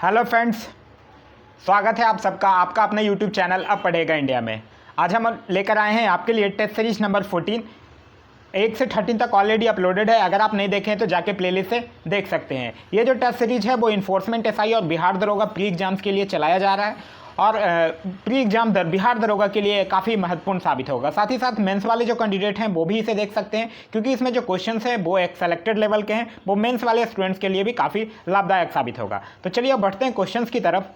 Hello friends, स्वागत है आप सबका आपका अपने यूट्यूब चैनल अब पढ़ेगा इंडिया में। आज हम लेकर आए हैं आपके लिए टेस्ट सीरीज नंबर 14। 1 से 13 तक ऑलरेडी अपलोडेड है। अगर आप नहीं देखें तो जाके प्लेलिस्ट से देख सकते हैं। ये जो टेस्ट सीरीज है वो इन्फोर्समेंट एसआई और बिहार दरोगा प्री एग्जाम्स के लिए चलाया जा रहा है और प्री एग्जाम बिहार दरोगा के लिए काफ़ी महत्वपूर्ण साबित होगा। साथ ही साथ मेंस वाले जो कैंडिडेट हैं वो भी इसे देख सकते हैं, क्योंकि इसमें जो क्वेश्चंस हैं वो एक सेलेक्टेड लेवल के हैं। वो मेंस वाले स्टूडेंट्स के लिए भी काफ़ी लाभदायक साबित होगा। तो चलिए अब बढ़ते हैं क्वेश्चंस की तरफ।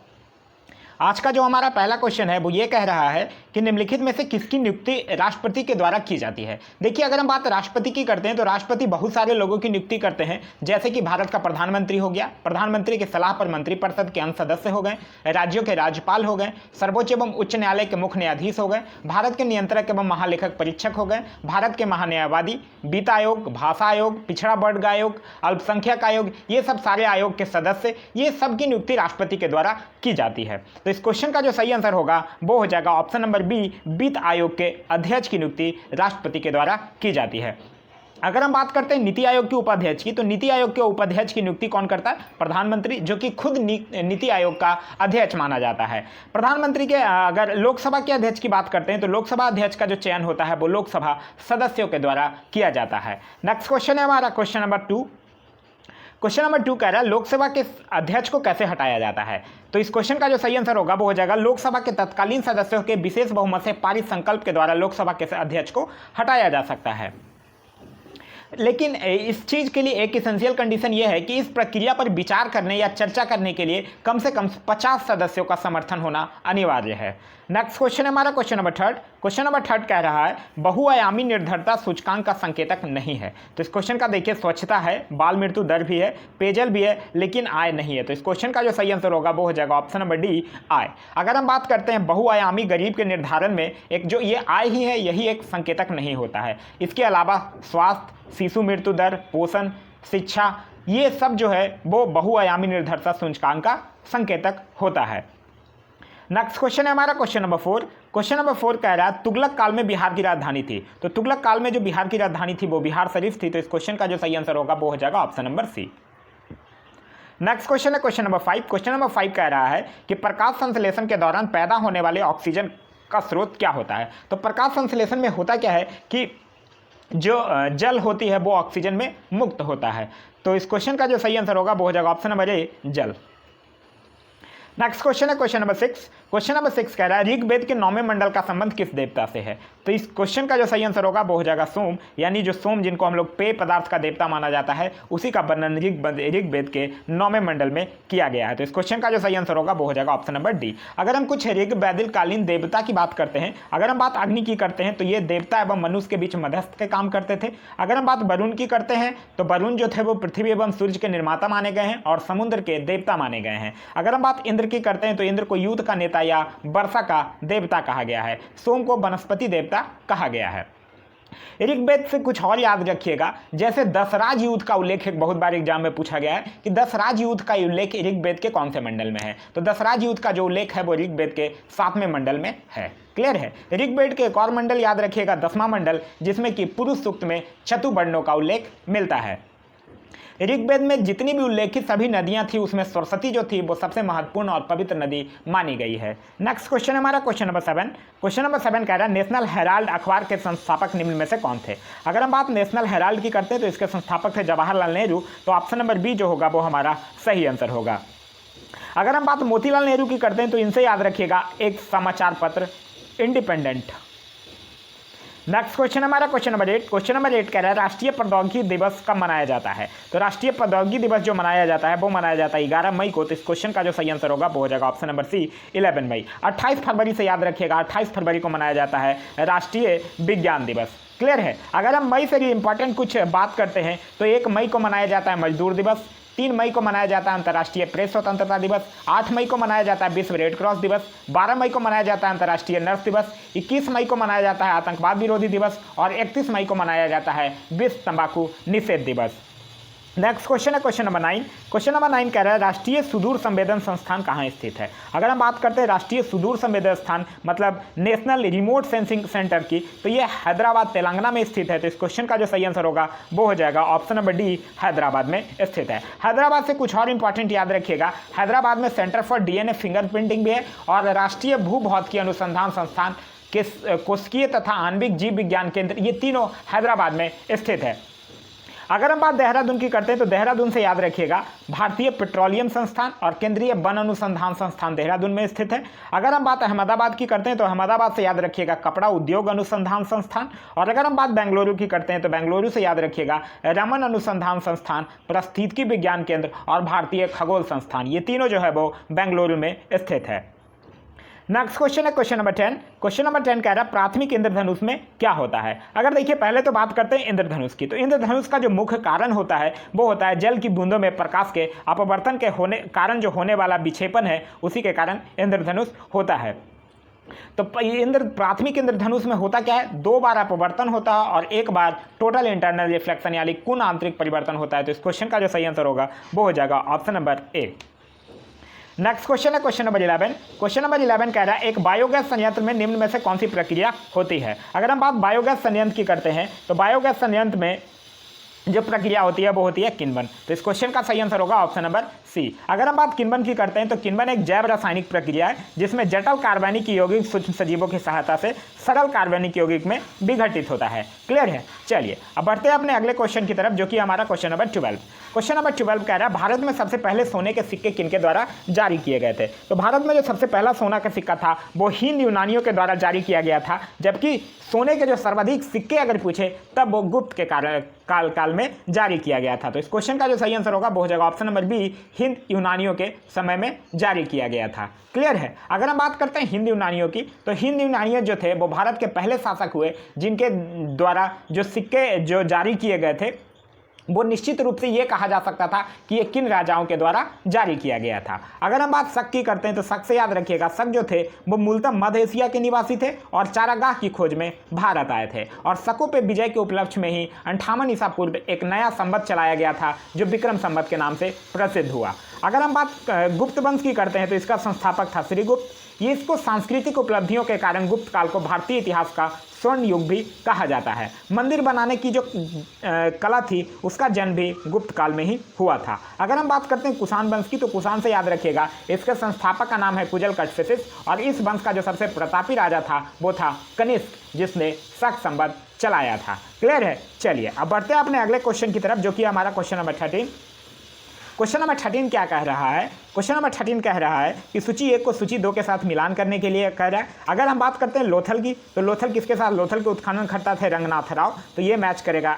आज का जो हमारा पहला क्वेश्चन है वो ये कह रहा है कि निम्नलिखित में से किसकी नियुक्ति राष्ट्रपति के द्वारा की जाती है। देखिए, अगर हम बात राष्ट्रपति की करते हैं तो राष्ट्रपति बहुत सारे लोगों की नियुक्ति करते हैं, जैसे कि भारत का प्रधानमंत्री हो गया, प्रधानमंत्री की सलाह पर मंत्रिपरिषद के अन्य सदस्य हो गए, राज्यों के राज्यपाल हो गए, सर्वोच्च एवं उच्च न्यायालय के मुख्य न्यायाधीश हो गए, भारत के नियंत्रक एवं महालेखक परीक्षक हो गए, भारत के महान्यायवादी, वित्त आयोग, भाषा आयोग, पिछड़ा वर्ग आयोग, अल्पसंख्यक आयोग, ये सब सारे आयोग के सदस्य, ये सब की नियुक्ति राष्ट्रपति के द्वारा की जाती है। तो इस क्वेश्चन का जो सही आंसर होगा वो हो जाएगा ऑप्शन नंबर बी, वित्त आयोग के अध्यक्ष की नियुक्ति राष्ट्रपति के द्वारा की जाती है। अगर हम बात करते हैं नीति आयोग के उपाध्यक्ष की, तो नीति आयोग के उपाध्यक्ष की नियुक्ति कौन करता है? प्रधानमंत्री, जो कि खुद नीति आयोग का अध्यक्ष माना जाता है। प्रधानमंत्री के अगर लोकसभा के अध्यक्ष की बात करते हैं तो लोकसभा अध्यक्ष का जो चयन होता है वो लोकसभा सदस्यों के द्वारा किया जाता है। नेक्स्ट क्वेश्चन है हमारा क्वेश्चन नंबर 2। क्वेश्चन नंबर 2 कह रहा है लोकसभा के अध्यक्ष को कैसे हटाया जाता है। तो इस क्वेश्चन का जो सही आंसर होगा वो हो जाएगा लोकसभा के तत्कालीन सदस्यों के विशेष बहुमत से पारित संकल्प के द्वारा लोकसभा के अध्यक्ष को हटाया जा सकता है। लेकिन इस चीज़ के लिए एक इसेंशियल कंडीशन ये है कि इस प्रक्रिया पर विचार करने या चर्चा करने के लिए कम से कम 50 सदस्यों का समर्थन होना अनिवार्य है। नेक्स्ट क्वेश्चन है हमारा क्वेश्चन नंबर 3। क्वेश्चन नंबर 3 कह रहा है बहुआयामी निर्धरता सूचकांक का संकेतक नहीं है। तो इस क्वेश्चन का देखिए, स्वच्छता है, बाल मृत्यु दर भी है, पेयजल भी है, लेकिन आय नहीं है। तो इस क्वेश्चन का जो सही आंसर होगा वो हो जाएगा ऑप्शन नंबर डी, आय। अगर हम बात करते हैं बहुआयामी गरीब के निर्धारण में एक जो ये आय ही है यही एक संकेतक नहीं होता है। इसके अलावा स्वास्थ्य, शिशु मृत्यु दर, पोषण, शिक्षा, ये सब जो है वो बहुआयामी निर्धरता सूचकांक का संकेतक होता है। नेक्स्ट क्वेश्चन है हमारा क्वेश्चन नंबर 4। क्वेश्चन नंबर 4 कह रहा है तुगलक काल में बिहार की राजधानी थी। तो तुगलक काल में जो बिहार की राजधानी थी वो बिहार शरीफ थी। तो इस क्वेश्चन का जो सही आंसर होगा वो हो जाएगा option number C. Next question है क्वेश्चन नंबर 5। क्वेश्चन नंबर 5 कह रहा है कि प्रकाश संश्लेषण के दौरान पैदा होने वाले ऑक्सीजन का स्रोत क्या होता है। तो प्रकाश संश्लेषण में होता क्या है कि जो जल होती है वो ऑक्सीजन में मुक्त होता है। तो इस क्वेश्चन का जो सही आंसर होगा वो हो जाएगा ऑप्शन नंबर ए, जल। नेक्स्ट क्वेश्चन है क्वेश्चन नंबर 6। क्वेश्चन नंबर 6 कह रहा है ऋग्वेद के 9वें मंडल का संबंध किस देवता से है। तो इस क्वेश्चन का जो सही आंसर होगा वो हो जाएगा सोम, यानी जो सोम जिनको हम लोग पेय पदार्थ का देवता माना जाता है उसी का वर्णन ऋग्वेद के 9वें मंडल में किया गया है। तो इस क्वेश्चन का जो सही आंसर होगा वो हो जाएगा ऑप्शन नंबर डी। अगर हम कुछ ऋग्वैदिक कालीन देवता की बात करते हैं, अगर हम बात अग्नि की करते हैं तो ये देवता एवं मनुष्य के बीच मध्यस्थ के काम करते थे। अगर हम बात वरुण की करते हैं तो वरुण जो थे वो पृथ्वी एवं सूर्य के निर्माता माने गए हैं और समुद्र के देवता माने गए हैं। अगर हम बात इंद्र की करते हैं तो इंद्र को युद्ध का नेता या वर्षा का देवता कहा गया है। सोम को वनस्पति देवता कहा गया है। ऋग्वेद से कुछ और याद रखिएगा, जैसे दशराज युद्ध का उल्लेख एक बहुत बार एग्जाम में पूछा गया है कि दशराज युद्ध का उल्लेख ऋग्वेद के कौन से मंडल में है। तो दशराज युद्ध का जो उल्लेख है वो ऋग्वेद के 7वें मंडल में है। क्लियर है। ऋग्वेद के एक और मंडल याद रखिएगा, 10वां मंडल, जिसमें कि पुरुष सूक्त में चतुर्वर्णों का उल्लेख मिलता है। ऋग्वेद में जितनी भी उल्लेखित सभी नदियां थी उसमें सरस्वती जो थी वो सबसे महत्वपूर्ण और पवित्र नदी मानी गई है। नेक्स्ट क्वेश्चन है हमारा क्वेश्चन नंबर 7। क्वेश्चन नंबर 7 कह रहा है नेशनल हेराल्ड अखबार के संस्थापक निम्न में से कौन थे। अगर हम बात नेशनल हेराल्ड की करते हैं तो इसके संस्थापक थे जवाहरलाल नेहरू। तो ऑप्शन नंबर बी जो होगा वो हमारा सही आंसर होगा। अगर हम बात मोतीलाल नेहरू की करते हैं तो इनसे याद रखिएगा एक समाचार पत्र इंडिपेंडेंट। नेक्स्ट क्वेश्चन हमारा क्वेश्चन नंबर 8। क्वेश्चन नंबर 8 कह रहा है राष्ट्रीय प्रौद्योगिकी दिवस कब मनाया जाता है। तो राष्ट्रीय प्रौद्योगिकी दिवस जो मनाया जाता है वो मनाया जाता है 11 मई को। तो इस क्वेश्चन का जो सही आंसर होगा वो हो जाएगा ऑप्शन नंबर सी, 11 मई। 28 फरवरी से याद रखिएगा, 28 फरवरी को मनाया जाता है राष्ट्रीय विज्ञान दिवस। क्लियर है। अगर हम मई से भी इंपॉर्टेंट कुछ बात करते हैं तो 1 मई को मनाया जाता है मजदूर दिवस, 3 मई को मनाया जाता है अंतर्राष्ट्रीय प्रेस स्वतंत्रता दिवस, 8 मई को मनाया जाता है विश्व रेड क्रॉस दिवस, 12 मई को मनाया जाता है अंतर्राष्ट्रीय नर्स दिवस, 21 मई को मनाया जाता है आतंकवाद विरोधी दिवस और 31 मई को मनाया जाता है विश्व तंबाकू निषेध दिवस। नेक्स्ट क्वेश्चन है क्वेश्चन नंबर 9। क्वेश्चन नंबर 9 कह रहा है राष्ट्रीय सुदूर संवेदन संस्थान कहाँ स्थित है। अगर हम बात करते हैं राष्ट्रीय सुदूर संवेदन स्थान मतलब नेशनल रिमोट सेंसिंग सेंटर की, तो ये हैदराबाद तेलंगाना में स्थित है। तो इस क्वेश्चन का जो सही आंसर होगा वो हो जाएगा ऑप्शन नंबर डी, हैदराबाद में स्थित है। हैदराबाद से कुछ और इंपॉर्टेंट याद रखिएगा, हैदराबाद में सेंटर फॉर डीएनए फिंगरप्रिंटिंग भी है और राष्ट्रीय भूभौतिकी अनुसंधान संस्थान के कोशिकीय तथा आणविक जीव विज्ञान केंद्र, ये तीनों हैदराबाद में स्थित है। अगर हम बात देहरादून की करते हैं तो देहरादून से याद रखिएगा भारतीय पेट्रोलियम संस्थान और केंद्रीय वन अनुसंधान संस्थान देहरादून में स्थित है। अगर हम बात अहमदाबाद की करते हैं तो अहमदाबाद से याद रखिएगा कपड़ा उद्योग अनुसंधान संस्थान, और अगर हम बात बेंगलुरु की करते हैं तो बेंगलुरु से याद रखिएगा रमन अनुसंधान संस्थान, पारिस्थितिकी विज्ञान केंद्र और भारतीय खगोल संस्थान, ये तीनों जो है वो बेंगलुरु में स्थित है। नेक्स्ट क्वेश्चन है क्वेश्चन नंबर 10। क्वेश्चन नंबर 10 कह रहा है प्राथमिक इंद्रधनुष में क्या होता है। अगर देखिए पहले तो बात करते हैं इंद्रधनुष की, तो इंद्रधनुष का जो मुख्य कारण होता है वो होता है जल की बूंदों में प्रकाश के अपवर्तन के कारण जो होने वाला विक्षेपण है, उसी के कारण इंद्रधनुष होता है। तो प्राथमिक इंद्रधनुष में होता क्या है, 2 बार अपवर्तन होता है और 1 बार टोटल इंटरनल रिफ्लेक्शन यानी कुल आंतरिक परिवर्तन होता है। तो इस क्वेश्चन का जो सही आंसर होगा वो हो जाएगा ऑप्शन नंबर ए। नेक्स्ट क्वेश्चन है क्वेश्चन नंबर 11। क्वेश्चन नंबर 11 कह रहा है एक बायोगैस संयंत्र में निम्न में से कौन सी प्रक्रिया होती है। अगर हम बात बायोगैस संयंत्र की करते हैं तो बायोगैस संयंत्र में जो प्रक्रिया होती है वो होती है किण्वन। तो इस क्वेश्चन का सही आंसर होगा ऑप्शन नंबर सी। अगर हम बात किण्वन की करते हैं तो किण्वन एक जैव रासायनिक प्रक्रिया है जिसमें जटिल कार्बनिक यौगिक सूक्ष्म सजीवों की सहायता से सरल कार्बनिक यौगिक में विघटित होता है। क्लियर है। चलिए अब बढ़ते हैं अपने अगले क्वेश्चन की तरफ जो कि हमारा क्वेश्चन नंबर 12। क्वेश्चन नंबर 12 कह रहा है भारत में सबसे पहले सोने के सिक्के किनके द्वारा जारी किए गए थे। तो भारत में जो सबसे पहला सोना का सिक्का था वो हिंद यूनानियों के द्वारा जारी किया गया था, जबकि सोने के जो सर्वाधिक सिक्के अगर पूछे तब वो गुप्त के काल में जारी किया गया था। तो इस क्वेश्चन का जो सही आंसर होगा वो हो जाएगा ऑप्शन नंबर बी, हिंद यूनानियों के समय में जारी किया गया था। क्लियर है। अगर हम बात करते हैं हिंद यूनानियों की, तो हिंद यूनानियों जो थे वो भारत के पहले शासक हुए जिनके द्वारा जो सिक्के जो जारी किए गए थे वो निश्चित रूप से ये कहा जा सकता था कि ये किन राजाओं के द्वारा जारी किया गया था। अगर हम बात शक की करते हैं तो शक से याद रखिएगा शक जो थे वो मूलतः मध्य एशिया के निवासी थे और चारागाह की खोज में भारत आए थे, और शकों पे विजय के उपलक्ष्य में ही 58 ईसा पूर्व एक नया संवत चलाया गया था जो विक्रम संवत के नाम से प्रसिद्ध हुआ। अगर हम बात गुप्त वंश की करते हैं तो इसका संस्थापक था श्रीगुप्त। ये इसको सांस्कृतिक उपलब्धियों के कारण गुप्त काल को भारतीय इतिहास का स्वर्ण युग भी कहा जाता है। मंदिर बनाने की जो कला थी उसका जन्म भी गुप्त काल में ही हुआ था। अगर हम बात करते हैं कुषाण वंश की, तो कुषाण से याद रखिएगा इसके संस्थापक का नाम है कुजल कटफिसिस, और इस वंश का जो सबसे प्रतापी राजा था वो था कनिष्क जिसने शक संवत चलाया था। क्लियर है। चलिए अब बढ़ते हैं अपने अगले क्वेश्चन की तरफ जो कि हमारा क्वेश्चन नंबर 13। क्वेश्चन नंबर 13 क्या कह रहा है। क्वेश्चन नंबर 13 कह रहा है कि सूची 1 को सूची 2 के साथ मिलान करने के लिए कह रहा है। अगर हम बात करते हैं लोथल की, तो लोथल किसके साथ, लोथल के उत्खनन करता थे रंगनाथ राव, तो ये मैच करेगा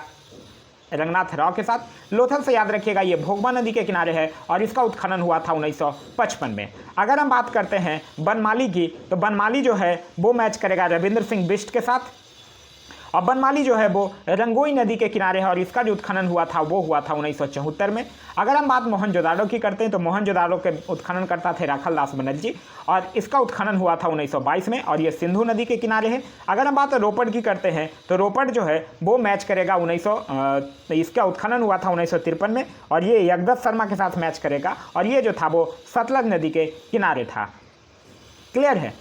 रंगनाथ राव के साथ। लोथल से याद रखिएगा ये भोगवा नदी के किनारे है और इसका उत्खनन हुआ था 1955 में। अगर हम बात करते हैं बनमाली की, तो बनमाली जो है वो मैच करेगा रविंद्र सिंह बिष्ट के साथ, और बनमाली जो है वो रंगोई नदी के किनारे है और इसका जो उत्खनन हुआ था वो हुआ था 1974 में। अगर हम बात मोहनजोदाड़ो की करते हैं तो मोहनजोदाड़ो के उत्खनन करता थे राखलदास बनर्जी और इसका उत्खनन हुआ था 1922 में और ये सिंधु नदी के किनारे है। अगर हम बात रोपड़ की करते हैं तो रोपड़ जो है वो मैच करेगा इसका उत्खनन हुआ था 1953 में और ये यगदत्त शर्मा के साथ मैच करेगा और ये जो था वो सतलज नदी के किनारे था। क्लियर है।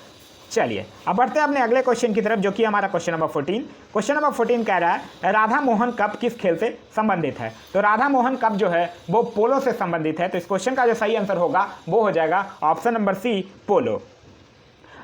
चलिए अब बढ़ते हैं अपने अगले क्वेश्चन की तरफ जो कि हमारा क्वेश्चन नंबर 14। क्वेश्चन नंबर 14 कह रहा है राधा मोहन कप किस खेल से संबंधित है। तो राधा मोहन कप जो है वो पोलो से संबंधित है। तो इस क्वेश्चन का जो सही आंसर होगा वो हो जाएगा ऑप्शन नंबर सी, पोलो।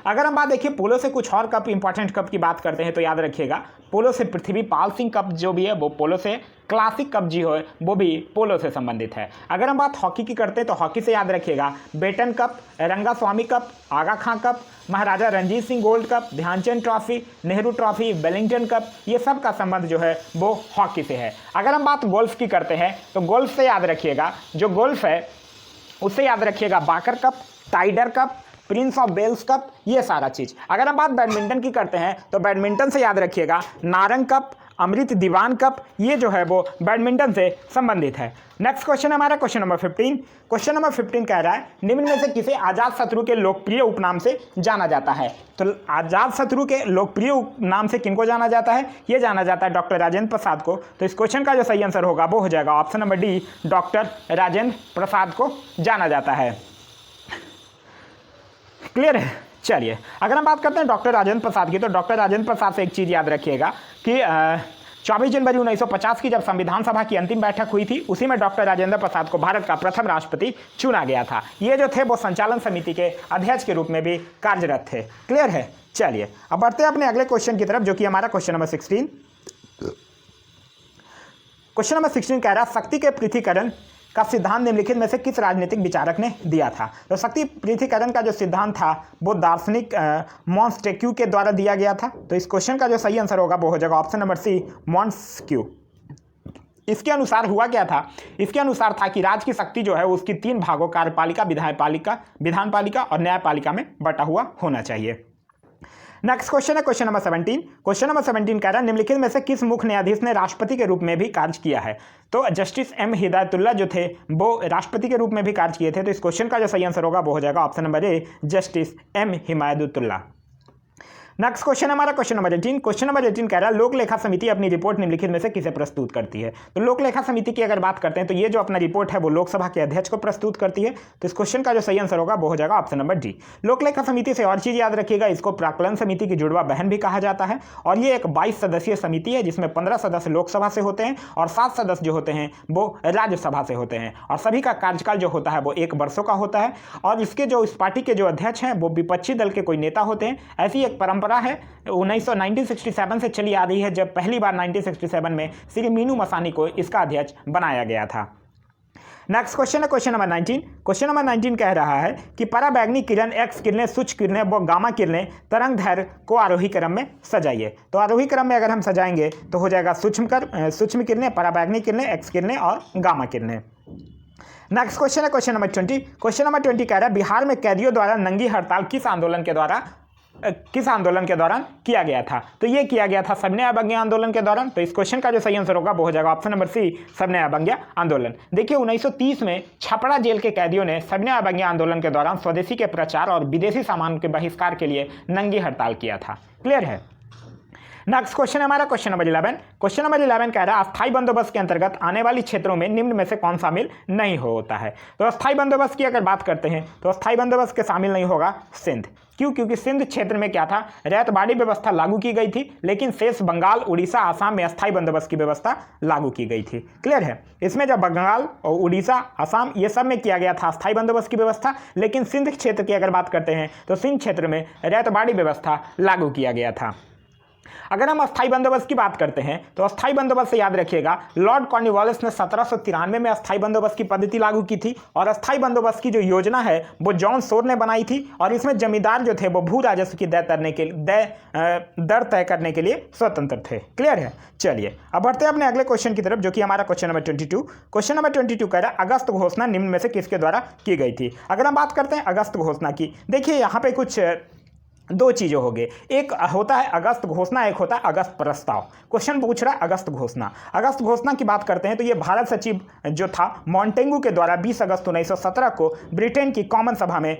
अगर हम बात देखिए पोलो से कुछ और कप इंपॉर्टेंट कप की बात करते हैं तो याद रखिएगा पोलो से पृथ्वीपाल सिंह कप जो भी है वो पोलो से, क्लासिक कप जी हो वो भी पोलो से संबंधित है। अगर हम बात हॉकी की करते हैं तो हॉकी से याद रखिएगा Beighton cup, Rangaswamy cup, Aga Khan cup, Maharaja Ranjit Singh gold cup, Dhyanchand trophy, Nehru trophy, Wellington cup, ये सब का संबंध जो है वो हॉकी से है। अगर हम बात गोल्फ की करते हैं तो गोल्फ से याद रखिएगा जो गोल्फ है उससे याद रखिएगा Baker cup, Tider cup, prince of Wales cup, ये सारा चीज़। अगर हम बात बैडमिंटन की करते हैं तो बैडमिंटन से याद रखिएगा नारंग कप, अमृत दीवान कप, ये जो है वो बैडमिंटन से संबंधित है। नेक्स्ट क्वेश्चन हमारा क्वेश्चन नंबर 15। क्वेश्चन नंबर 15 कह रहा है निम्न में से किसे अजात शत्रु के लोकप्रिय उपनाम से जाना जाता है। तो अजात शत्रु के लोकप्रिय उपनाम से किनको जाना जाता है? ये जाना जाता है डॉक्टर राजेंद्र प्रसाद को। तो इस क्वेश्चन का जो सही आंसर होगा वो हो जाएगा option number D, doctor Rajendra Prasad को जाना जाता है। क्लियर है? चलिए, अगर हम बात करते हैं डॉक्टर राजेंद्र प्रसाद की, तो डॉक्टर राजेंद्र प्रसाद से एक चीज़ याद रखिएगा कि 24 जनवरी 1950 की जब संविधान सभा की अंतिम बैठक हुई थी, उसी में डॉक्टर राजेंद्र प्रसाद को भारत का प्रथम राष्ट्रपति चुना गया था। ये जो थे वो संचालन समिति के अध्यक्ष के रूप में भी कार्यरत थे। क्लियर है? चलिए, अब बढ़ते हैं अपने अगले क्वेश्चन की तरफ, जो कि हमारा क्वेश्चन नंबर 16। क्वेश्चन नंबर 16 कह रहा है शक्ति के पृथ्वीकरण का सिद्धांत निम्नलिखित में से किस राजनीतिक विचारक ने दिया था। तो शक्ति पृथ्वीकरण का जो सिद्धांत था वो दार्शनिक मॉन्टेस्क्यू के द्वारा दिया गया था। तो इस क्वेश्चन का जो सही आंसर होगा वो हो जाएगा ऑप्शन नंबर सी, मॉन्टेस्क्यू। इसके अनुसार हुआ क्या था? इसके अनुसार था कि राज्य की शक्ति जो है उसकी 3 भागों कार्यपालिका, विधानपालिका और न्यायपालिका में बटा हुआ होना चाहिए। नेक्स्ट क्वेश्चन है क्वेश्चन नंबर 17। क्वेश्चन नंबर 17 कह रहा है निम्नलिखित में से किस मुख्य न्यायाधीश ने राष्ट्रपति के रूप में भी कार्य किया है। तो जस्टिस एम हिदायतुल्लाह जो थे वो राष्ट्रपति के रूप में भी कार्य किए थे। तो इस क्वेश्चन का जो सही आंसर होगा वो हो जाएगा option number A, justice M Hidayatullah. Next question हमारा क्वेश्चन नंबर 18। क्वेश्चन नंबर 18 कह रहा है लोक लेखा समिति अपनी रिपोर्ट निम्नलिखित में से किसे प्रस्तुत करती है। तो लोक लेखा समिति की अगर बात करते हैं तो ये जो अपना रिपोर्ट है वो लोकसभा के अध्यक्ष को प्रस्तुत करती है। तो इस क्वेश्चन का जो सही आंसर होगा वो हो जाएगा ऑप्शन नंबर डी। लोक लेखा समिति से और चीज़ याद रखिएगा, इसको प्राक्कलन समिति की जुड़वा बहन भी कहा जाता है। और ये एक 22 सदस्यीय समिति है जिसमें 15 सदस्य लोकसभा से होते हैं और 7 सदस्य जो होते हैं वो राज्यसभा से होते हैं। और सभी का कार्यकाल जो होता है वो 1 वर्षों का होता है। और इसके जो इस पार्टी के जो अध्यक्ष हैं वो विपक्षी दल के कोई नेता होते हैं। ऐसी एक परंपरा है 1967 से चली आ रही है, जब पहली बार 1967 में श्री मीनू मसानी को इसका अध्यक्ष बनाया गया था। नेक्स्ट क्वेश्चन है क्वेश्चन नंबर 19। क्वेश्चन नंबर 19 कह रहा है कि पराबैंगनी किरण, एक्स किरणें, सूक्ष्म किरणें व गामा किरणें तरंग दैर्घ्य को आरोही क्रम में सजाइए। तो आरोही क्रम में अगर हम सजाएंगे तो हो जाएगा सूक्ष्म किरणें, पराबैंगनी किरणें, एक्स किरणें और गामा किरणें। नेक्स्ट क्वेश्चन है क्वेश्चन नंबर 20। क्वेश्चन नंबर 20 कह रहा है बिहार में कैदियों द्वारा नंगी हड़ताल किस आंदोलन के दौरान किया गया था। तो ये किया गया था सविनय अवज्ञा आंदोलन के दौरान। तो इस क्वेश्चन का जो सही आंसर होगा वो हो जाएगा ऑप्शन नंबर सी, सविनय अवज्ञा आंदोलन। देखिए 1930 में छपरा जेल के कैदियों ने सविनय अवज्ञा आंदोलन के दौरान स्वदेशी के प्रचार और विदेशी सामान के बहिष्कार के लिए नंगी हड़ताल किया था। क्लियर है? नेक्स्ट क्वेश्चन है हमारा क्वेश्चन नंबर 11। क्वेश्चन नंबर 11 कह रहा है अस्थायी बंदोबस्त के अंतर्गत आने वाली क्षेत्रों में निम्न में से कौन शामिल नहीं होता है। तो अस्थायी बंदोबस्त की अगर बात करते हैं तो अस्थायी बंदोबस्त के शामिल नहीं होगा सिंध। क्यों? क्योंकि सिंध क्षेत्र में क्या था, रैयतवाड़ी व्यवस्था लागू की गई थी, लेकिन शेष बंगाल, उड़ीसा, आसाम में अस्थायी बंदोबस्त की व्यवस्था लागू की गई थी। क्लियर है? इसमें जब बंगाल और उड़ीसा, आसाम ये सब में किया गया था अस्थायी बंदोबस्त की व्यवस्था, लेकिन सिंध क्षेत्र की अगर बात करते हैं तो सिंध क्षेत्र में रैयतवाड़ी व्यवस्था लागू किया गया था। अगर हम अस्थायी बंदोबस्त की बात करते हैं तो अस्थायी बंदोबस्त से याद रखिएगा लॉर्ड कॉर्नवालिस ने 1793 में अस्थायी बंदोबस्त की पद्धति लागू की थी। और अस्थायी बंदोबस्त की जो योजना है वो जॉन शोर ने बनाई थी। और इसमें जमींदार जो थे वो भू राजस्व की दर तय करने के लिए स्वतंत्र थे। क्लियर है? चलिए, अब बढ़ते हैं अपने अगले क्वेश्चन की तरफ, जो कि हमारा क्वेश्चन नंबर 22। क्वेश्चन नंबर 22 कह रहा है अगस्त घोषणा निम्न में से किसके द्वारा की गई थी। अगर हम बात करते हैं अगस्त घोषणा की, देखिए यहाँ पे कुछ 2 चीज़ें हो गई। एक होता है अगस्त घोषणा, एक होता है अगस्त प्रस्ताव। क्वेश्चन पूछ रहा है अगस्त घोषणा। अगस्त घोषणा की बात करते हैं तो ये भारत सचिव जो था मॉन्टेगू के द्वारा 20 अगस्त 1917 को ब्रिटेन की कॉमन सभा में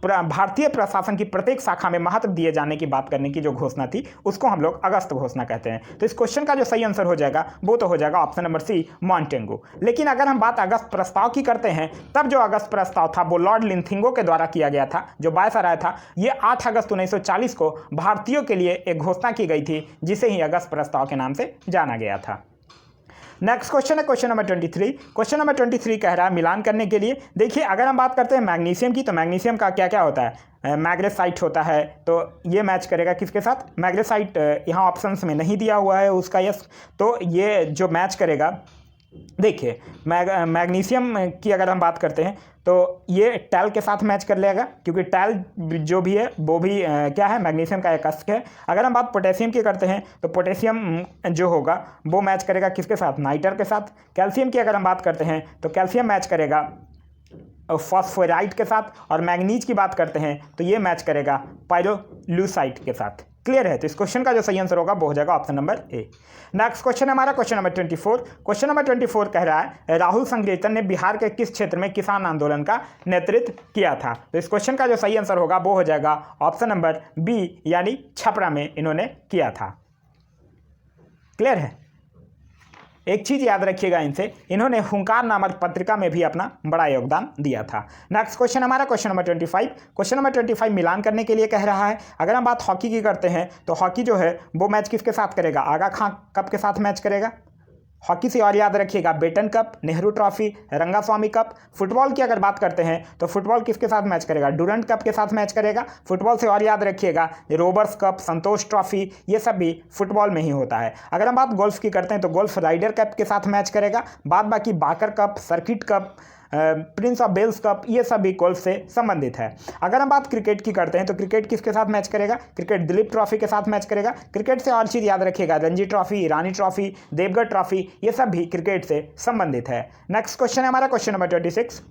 भारतीय प्रशासन की प्रत्येक शाखा में महत्व दिए जाने की बात करने की जो घोषणा थी उसको हम लोग अगस्त घोषणा कहते हैं। तो इस क्वेश्चन का जो सही आंसर हो जाएगा वो तो हो जाएगा ऑप्शन नंबर सी, मॉन्टेगू। लेकिन अगर हम बात अगस्त प्रस्ताव की करते हैं तब जो अगस्त प्रस्ताव था वो लॉर्ड लिंथिंगो के द्वारा किया गया था, जो वायसराय था। ये 8 अगस्त 1940 को भारतीयों के लिए एक घोषणा की गई थी जिसे ही अगस्त प्रस्ताव के नाम से जाना गया था। नेक्स्ट क्वेश्चन है क्वेश्चन नंबर 23। क्वेश्चन नंबर 23 कह रहा है मिलान करने के लिए, देखिए अगर हम बात करते हैं मैग्नीशियम की, तो मैग्नीशियम का क्या क्या होता है, मैग्नेसाइट होता है। तो ये मैच करेगा किसके साथ, मैग्नेसाइट यहाँ ऑप्शंस में नहीं दिया हुआ है उसका यस, तो ये जो मैच करेगा, देखिए मैग्नीशियम की अगर हम बात करते हैं तो ये टैल के साथ मैच कर लेगा, क्योंकि टैल जो भी है वो भी क्या है, मैग्नीशियम का एक अयस्क है। अगर हम बात पोटेशियम की करते हैं तो पोटेशियम जो होगा वो मैच करेगा किसके साथ, नाइटर के साथ। कैल्शियम की अगर हम बात करते हैं तो कैल्शियम मैच करेगा फॉस्फोराइड के साथ। और मैग्नीज की बात करते हैं तो ये मैच करेगा पायरोलूसाइट के साथ। क्लियर है। तो इस क्वेश्चन का जो सही आंसर होगा वो हो जाएगा ऑप्शन नंबर ए। नेक्स्ट क्वेश्चन है हमारा क्वेश्चन नंबर 24। क्वेश्चन नंबर 24 कह रहा है राहुल संगीतन ने बिहार के किस क्षेत्र में किसान आंदोलन का नेतृत्व किया था। तो इस क्वेश्चन का जो सही आंसर होगा वो हो जाएगा ऑप्शन नंबर बी, यानी छपरा में इन्होंने किया था। क्लियर है। एक चीज याद रखिएगा इनसे, इन्होंने हुंकार नामक पत्रिका में भी अपना बड़ा योगदान दिया था। नेक्स्ट क्वेश्चन हमारा क्वेश्चन नंबर 25। क्वेश्चन नंबर 25 मिलान करने के लिए कह रहा है। अगर हम बात हॉकी की करते हैं तो हॉकी जो है वो मैच किसके साथ करेगा, आगा खां कप के साथ मैच करेगा। हॉकी से और याद रखिएगा Beighton Cup, Nehru Trophy, Rangaswamy Cup. Football की अगर बात करते हैं तो फुटबॉल किसके साथ मैच करेगा, डुरंट कप के साथ मैच करेगा। फुटबॉल से और याद रखिएगा रोबर्स कप, संतोष ट्रॉफी, ये सब भी फुटबॉल में ही होता है। अगर हम बात गोल्फ की करते हैं तो गोल्फ राइडर कप के साथ मैच करेगा। बाद बाकी Baker cup, circuit cup, prince of Wales cup, ये सब भी गोल्फ से संबंधित है। अगर हम बात क्रिकेट की करते हैं तो क्रिकेट किसके साथ मैच करेगा, क्रिकेट दिलीप ट्रॉफी के साथ मैच करेगा। क्रिकेट से और चीज़ याद रखिएगा रणजी ट्रॉफी, ईरानी ट्रॉफी, देवगढ़ ट्रॉफी, ये सब भी क्रिकेट से संबंधित है। नेक्स्ट क्वेश्चन है हमारा क्वेश्चन नंबर 26।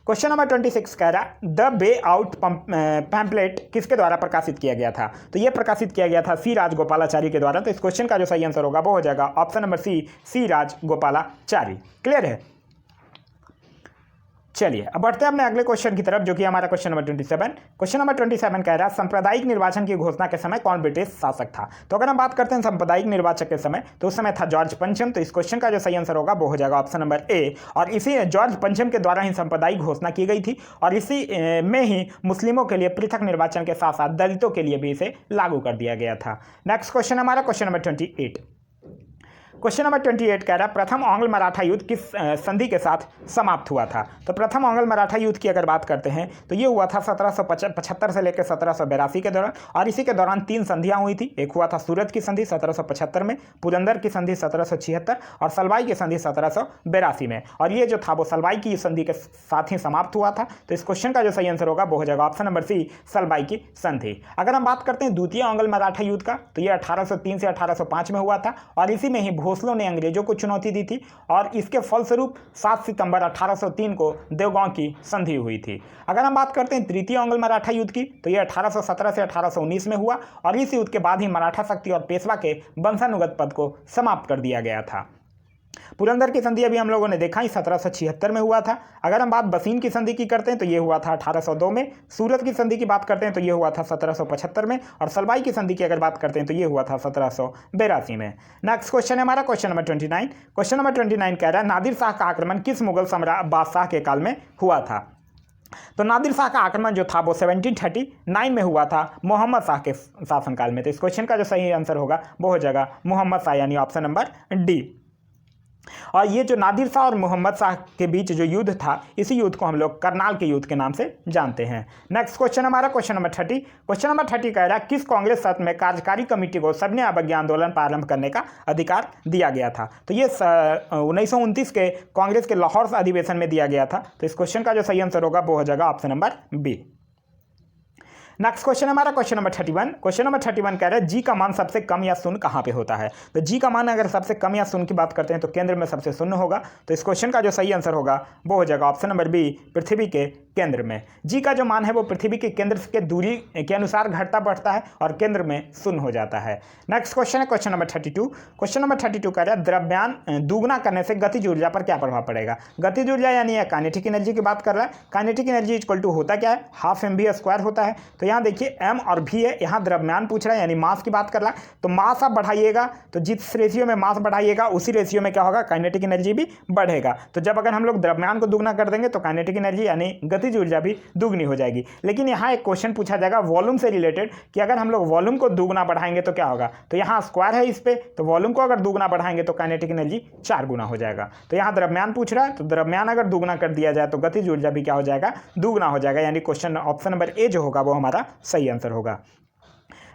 क्वेश्चन नंबर 26 कह रहा द वे आउट पैम्पलेट किसके द्वारा प्रकाशित किया गया था। तो ये प्रकाशित किया गया था सी राजगोपालाचारी के द्वारा। तो इस क्वेश्चन का जो सही आंसर होगा वो हो जाएगा option number C Rajagopalachari. Clear है। चलिए अब बढ़ते हैं अपने अगले क्वेश्चन की तरफ, जो कि हमारा क्वेश्चन नंबर 27। क्वेश्चन नंबर 27 कह रहा है सांप्रदायिक निर्वाचन की घोषणा के समय कौन ब्रिटिश शासक था। तो अगर हम बात करते हैं सांप्रदायिक निर्वाचन के समय तो उस समय था जॉर्ज पंचम। तो इस क्वेश्चन का जो सही आंसर होगा वो हो जाएगा ऑप्शन नंबर ए। और इसी जॉर्ज पंचम के द्वारा ही सांप्रदायिक घोषणा की गई थी और इसी में ही मुस्लिमों के लिए पृथक निर्वाचन के साथ साथ दलितों के लिए भी इसे लागू कर दिया गया था। नेक्स्ट क्वेश्चन हमारा क्वेश्चन नंबर 28। क्वेश्चन नंबर 28 कह रहा है प्रथम आंग्ल मराठा युद्ध किस संधि के साथ समाप्त हुआ था। तो प्रथम आंग्ल मराठा युद्ध की अगर बात करते हैं तो ये हुआ था 1775 से लेकर 1782 के दौरान। और इसी के दौरान 3 संधियां हुई थी। एक हुआ था सूरत की संधि 1775 में, पुरंदर की संधि 1776 और सलवाई की संधि 1782 में। और ये जो था वो सलवाई की संधि के साथ ही समाप्त हुआ था। तो इस क्वेश्चन का जो सही आंसर होगा वो हो जाएगा ऑप्शन नंबर सी, सलवाई की संधि। अगर हम बात करते हैं द्वितीय आंग्ल मराठा युद्ध का तो ये 1803 से 1805 में हुआ था और इसी में ही भोसलों ने अंग्रेजों को चुनौती दी थी और इसके फलस्वरूप 7 सितंबर 1803 को देवगांव की संधि हुई थी। अगर हम बात करते हैं तृतीय आंग्ल मराठा युद्ध की तो यह 1817 से 1819 में हुआ और इस युद्ध के बाद ही मराठा शक्ति और पेशवा के वंशानुगत पद को समाप्त कर दिया गया था। पुरंदर की संधि अभी हम लोगों ने देखा ही 1776 में हुआ था। अगर हम बात बसीन की संधि की करते हैं तो ये हुआ था 1802 में। सूरत की संधि की बात करते हैं तो ये हुआ था 1775 में और सलवाई की संधि की अगर बात करते हैं तो ये हुआ था 1782 में। नेक्स्ट क्वेश्चन है हमारा क्वेश्चन नंबर 29। क्वेश्चन नंबर 29 कह रहा है नादिर शाह का आक्रमण किस मुगल सम्राट बादशाह के काल में हुआ था। तो नादिर शाह का आक्रमण जो था वो 1739 में हुआ था मोहम्मद शाह के शासनकाल में। तो इस क्वेश्चन का जो सही आंसर होगा वो हो जाएगा मोहम्मद शाह, यानी ऑप्शन नंबर डी। और ये जो नादिर शाह और मोहम्मद शाह के बीच जो युद्ध था, इसी युद्ध को हम लोग करनाल के युद्ध के नाम से जानते हैं। नेक्स्ट क्वेश्चन हमारा क्वेश्चन नंबर 30। क्वेश्चन नंबर 30 कह रहा है किस कांग्रेस सत्र में कार्यकारी कमेटी को सविनय अवज्ञा आंदोलन प्रारंभ करने का अधिकार दिया गया था। तो ये 1929 के कांग्रेस के लाहौर अधिवेशन में दिया गया था। तो इस क्वेश्चन का जो सही आंसर होगा वो हो जाएगा option number B. Next question हमारा क्वेश्चन नंबर 31। क्वेश्चन नंबर 31 कह रहा है जी का मान सबसे कम या शून्य कहाँ पे होता है। तो जी का मान अगर सबसे कम या शून्य की बात करते हैं तो केंद्र में सबसे शून्य होगा। तो इस क्वेश्चन का जो सही आंसर होगा वो हो जाएगा ऑप्शन नंबर बी, पृथ्वी के केंद्र में। जी का जो मान है वो पृथ्वी के केंद्र के दूरी के अनुसार घटता बढ़ता है और केंद्र में शून्य हो जाता है। नेक्स्ट क्वेश्चन है क्वेश्चन नंबर 32। क्वेश्चन नंबर 32 कह रहा है द्रव्यान दुगना करने से गतिज ऊर्जा पर क्या प्रभाव पड़ेगा। गतिज ऊर्जा यानी काइनेटिक एनर्जी की बात कर रहा है। काइनेटिक एनर्जी इक्वल टू होता क्या है, हाफ mv² होता है। तो यहाँ देखिए m और v है, यहाँ द्रव्यान पूछ रहा है यानी मास की बात कर रहा है। तो मास आप बढ़ाइएगा तो जिस रेशियो में मास बढ़ाइएगा उसी रेशियो में क्या होगा, काइनेटिक एनर्जी भी बढ़ेगा। तो जब अगर हम लोग द्रव्यान को दुगना कर देंगे तो काइनेटिक एनर्जी यानी गतिज ऊर्जा भी दुगनी हो जाएगी। लेकिन यहाँ एक क्वेश्चन पूछा जाएगा वॉल्यूम से रिलेटेड कि अगर हम लोग वॉल्यूम को दुगना बढ़ाएंगे तो क्या होगा। तो यहाँ स्क्वायर है इस पे, तो वॉल्यूम को अगर दुगना बढ़ाएंगे तो काइनेटिक एनर्जी 4 गुना हो जाएगा। तो यहाँ द्रव्यान पूछ रहा है तो द्रव्यान अगर दुगना कर दिया जाए तो गतिज ऊर्जा भी क्या हो जाएगा, दुगना हो जाएगा। यानी क्वेश्चन ऑप्शन नंबर ए जो होगा वो हमारा सही आंसर होगा।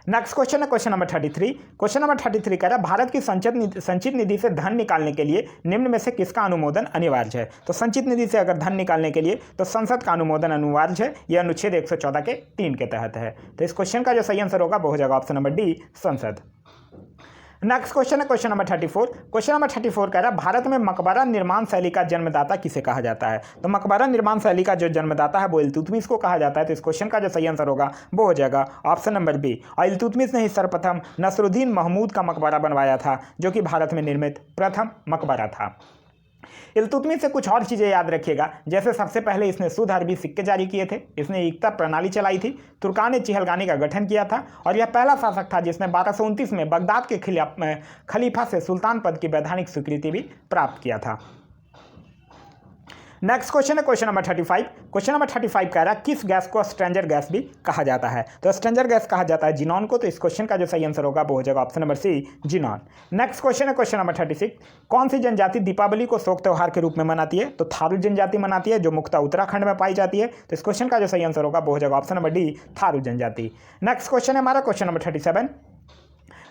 नेक्स्ट क्वेश्चन है क्वेश्चन नंबर 33। क्वेश्चन नंबर 33 कह रहा है भारत की संचित निधि से धन निकालने के लिए निम्न में से किसका अनुमोदन अनिवार्य है। तो संचित निधि से अगर धन निकालने के लिए तो संसद का अनुमोदन अनिवार्य है। यह अनुच्छेद 114 के 3 के तहत है। तो इस क्वेश्चन का जो सही आंसर होगा वो हो जाएगा ऑप्शन नंबर डी, संसद। नेक्स्ट क्वेश्चन है क्वेश्चन नंबर 34। क्वेश्चन नंबर 34 कह रहा है भारत में मकबरा निर्माण शैली का जन्मदाता किसे कहा जाता है। तो मकबरा निर्माण शैली का जो जन्मदाता है वो इल्तुतमिश को कहा जाता है। तो इस क्वेश्चन का जो सही आंसर होगा वो हो जाएगा ऑप्शन नंबर बी। और इल्तुतमिश ने ही सर्वप्रथम नसरुद्दीन महमूद का मकबरा बनवाया था, जो कि भारत में निर्मित प्रथम मकबरा था। इल्तुतमिश से कुछ और चीज़ें याद रखिएगा, जैसे सबसे पहले इसने शुद्ध अरबी सिक्के जारी किए थे, इसने एकता प्रणाली चलाई थी, तुर्कान चिहलगानी का गठन किया था, और यह पहला शासक था जिसने 1229 में बगदाद के खलीफा से सुल्तान पद की वैधानिक स्वीकृति भी प्राप्त किया था। नेक्स्ट क्वेश्चन है क्वेश्चन नंबर 35। क्वेश्चन नंबर 35 कह रहा है किस गैस को स्ट्रेंजर गैस भी कहा जाता है। तो स्ट्रेंजर गैस कहा जाता है जिनॉन को। तो इस क्वेश्चन का जो सही आंसर होगा वो हो जाएगा option number C, xenon. Next question है क्वेश्चन नंबर 36। कौन सी जनजाति दीपावली को शोक त्यौहार के रूप में मनाती है। तो थारू जनजाति मनाती है, जो मुख्यतः उत्तराखंड में पाई जाती है। तो इस क्वेश्चन का जो सही आंसर होगा वो हो जाएगा ऑप्शन नंबर डी, थारू जनजाति। नेक्स्ट क्वेश्चन है हमारा क्वेश्चन नंबर 37।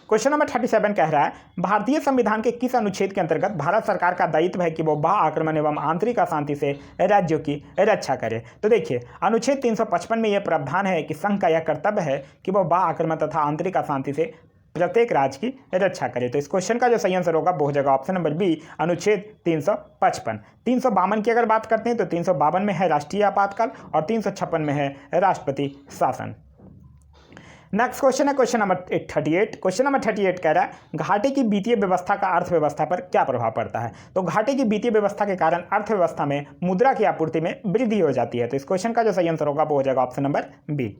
क्वेश्चन नंबर 37 कह रहा है भारतीय संविधान के किस अनुच्छेद के अंतर्गत भारत सरकार का दायित्व है कि वो बाह्य आक्रमण एवं आंतरिक अशांति से राज्यों की रक्षा करे। तो देखिए अनुच्छेद 355 में यह प्रावधान है कि संघ का यह कर्तव्य है कि वह बाह्य आक्रमण तथा आंतरिक अशांति से प्रत्येक राज्य की रक्षा करे। तो इस क्वेश्चन का जो सही आंसर होगा वो हो जाएगा ऑप्शन नंबर बी, अनुच्छेद 355। 352 की अगर बात करते हैं तो 352 में है राष्ट्रीय आपातकाल और 356 में है राष्ट्रपति शासन। नेक्स्ट क्वेश्चन है क्वेश्चन नंबर 38। क्वेश्चन नंबर 38 कह रहा है घाटे की वित्तीय व्यवस्था का अर्थव्यवस्था पर क्या प्रभाव पड़ता है। तो घाटे की वित्तीय व्यवस्था के कारण अर्थव्यवस्था में मुद्रा की आपूर्ति में वृद्धि हो जाती है। तो इस क्वेश्चन का जो सही आंसर होगा वो हो जाएगा option number B.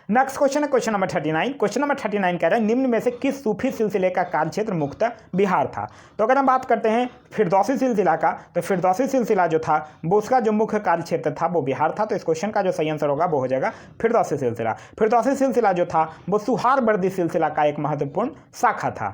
Next question है क्वेश्चन नंबर 39। क्वेश्चन नंबर 39 कह रहा है निम्न में से किस सूफी सिलसिले का कार्यक्षेत्र मुख्यतः बिहार था। तो अगर हम बात करते हैं फिरदौसी सिलसिला का, तो फिरदौसी सिलसिला जो था वो उसका जो मुख्य कार्यक्षेत्र था वो बिहार था। तो इस क्वेश्चन का जो सही आंसर होगा वो हो जाएगा फिरदौसी सिलसिला। फिरदौसी सिलसिला जो था वो सुहारवर्दी सिलसिला का एक महत्वपूर्ण शाखा था।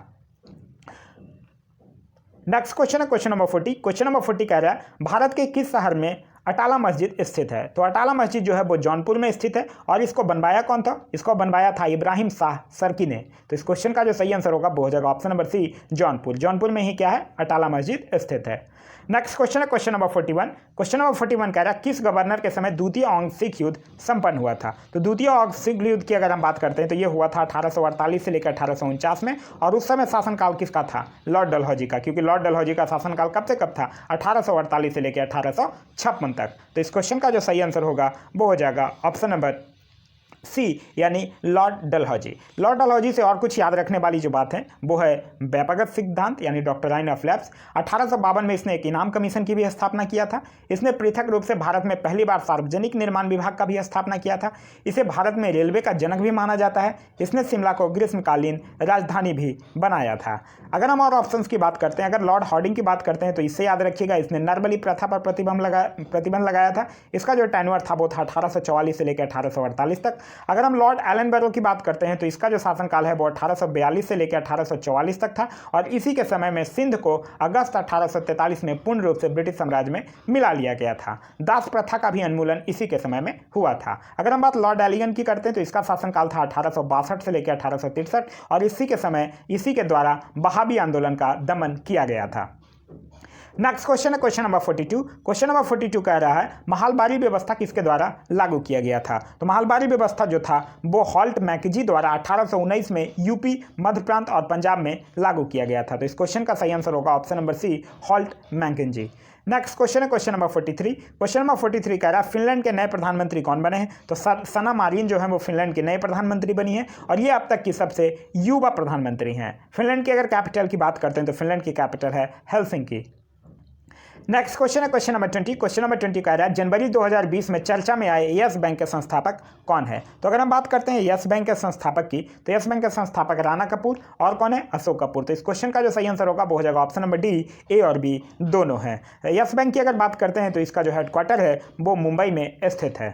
नेक्स्ट क्वेश्चन है क्वेश्चन नंबर 40। क्वेश्चन नंबर 40 कह रहा है भारत के किस शहर में अटाला मस्जिद स्थित है। तो अटाला मस्जिद जो है वो जौनपुर में स्थित है, और इसको बनवाया कौन था। इसको बनवाया था इब्राहिम शाह सरकी ने। तो इस क्वेश्चन का जो सही आंसर होगा वो हो जाएगा option number C, Jaunpur. Jaunpur में ही क्या है, अटाला मस्जिद स्थित है। नेक्स्ट क्वेश्चन है क्वेश्चन नंबर 41। क्वेश्चन नंबर 41 कह रहा है किस गवर्नर के समय द्वितीय आंशिक युद्ध संपन्न हुआ था। तो द्वितीय आंशिक युद्ध की अगर हम बात करते हैं तो ये हुआ था 1848 से लेकर 1849 में, और उस समय शासनकाल किसका था, लॉर्ड डलहौजी का। क्योंकि लॉर्ड डलहौजी का शासनकाल कब से कब था, 1848 से लेकर 1856 तक। तो इस क्वेश्चन का जो सही आंसर होगा वो हो जाएगा ऑप्शन नंबर सी, यानी लॉर्ड डलहौजी। लॉर्ड डलहौजी से और कुछ याद रखने वाली जो बात है वो है व्यापक सिद्धांत यानी डॉक्ट्राइन ऑफ लैप्स। 1852 में इसने एक इनाम कमीशन की भी स्थापना किया था। इसने पृथक रूप से भारत में पहली बार सार्वजनिक निर्माण विभाग का भी स्थापना किया था। इसे भारत में रेलवे का जनक भी माना जाता है। इसने शिमला को ग्रीष्मकालीन राजधानी भी बनाया था। अगर हम और ऑप्शंस की बात करते हैं, अगर लॉर्ड हार्डिंग की बात करते हैं तो इससे याद रखिएगा इसने नरबली प्रथा पर प्रतिबंध लगाया था। इसका जो टेन्योर था वो था 1844 से लेकर 1848 तक। अगर हम लॉर्ड एलनबरो की बात करते हैं तो इसका जो शासनकाल है वो 1842 से लेकर 1844 तक था, और इसी के समय में सिंध को अगस्त 1843 में पूर्ण रूप से ब्रिटिश साम्राज्य में मिला लिया गया था। दास प्रथा का भी उन्मूलन इसी के समय में हुआ था। अगर हम बात लॉर्ड एलिगन की करते हैं तो इसका शासनकाल था 1862 से लेकर 1863, और इसी के समय इसी के द्वारा बहाबी आंदोलन का दमन किया गया था। नेक्स्ट क्वेश्चन है क्वेश्चन नंबर 42। क्वेश्चन नंबर 42 कह रहा है महालबारी व्यवस्था किसके द्वारा लागू किया गया था। तो महालबारी व्यवस्था जो था वो हॉल्ट मैकेंजी द्वारा 1819 में यूपी, मध्य प्रांत और पंजाब में लागू किया गया था। तो इस क्वेश्चन का सही आंसर होगा option number C, Holt Mackenzie. Next question है क्वेश्चन नंबर 43। क्वेश्चन नंबर 43 कह रहा है फिनलैंड के नए प्रधानमंत्री कौन बने हैं। तो सना मारिन जो है वो फिनलैंड के नए प्रधानमंत्री बनी है, और ये अब तक की सबसे युवा प्रधानमंत्री हैं। फिनलैंड की अगर कैपिटल की बात करते हैं तो फिनलैंड की कैपिटल है हेलसिंकी। नेक्स्ट क्वेश्चन है क्वेश्चन नंबर 20। क्वेश्चन नंबर 20 कह रहा है जनवरी 2020 में चर्चा में आए यस बैंक के संस्थापक कौन है। तो अगर हम बात करते हैं यस बैंक के संस्थापक की, तो यस बैंक के संस्थापक राणा कपूर और कौन है, अशोक कपूर। तो इस क्वेश्चन का जो सही आंसर होगा वो हो जाएगा ऑप्शन नंबर डी, ए और बी दोनों हैं। यस बैंक की अगर बात करते हैं तो इसका जो हेडक्वार्टर है वो मुंबई में स्थित है।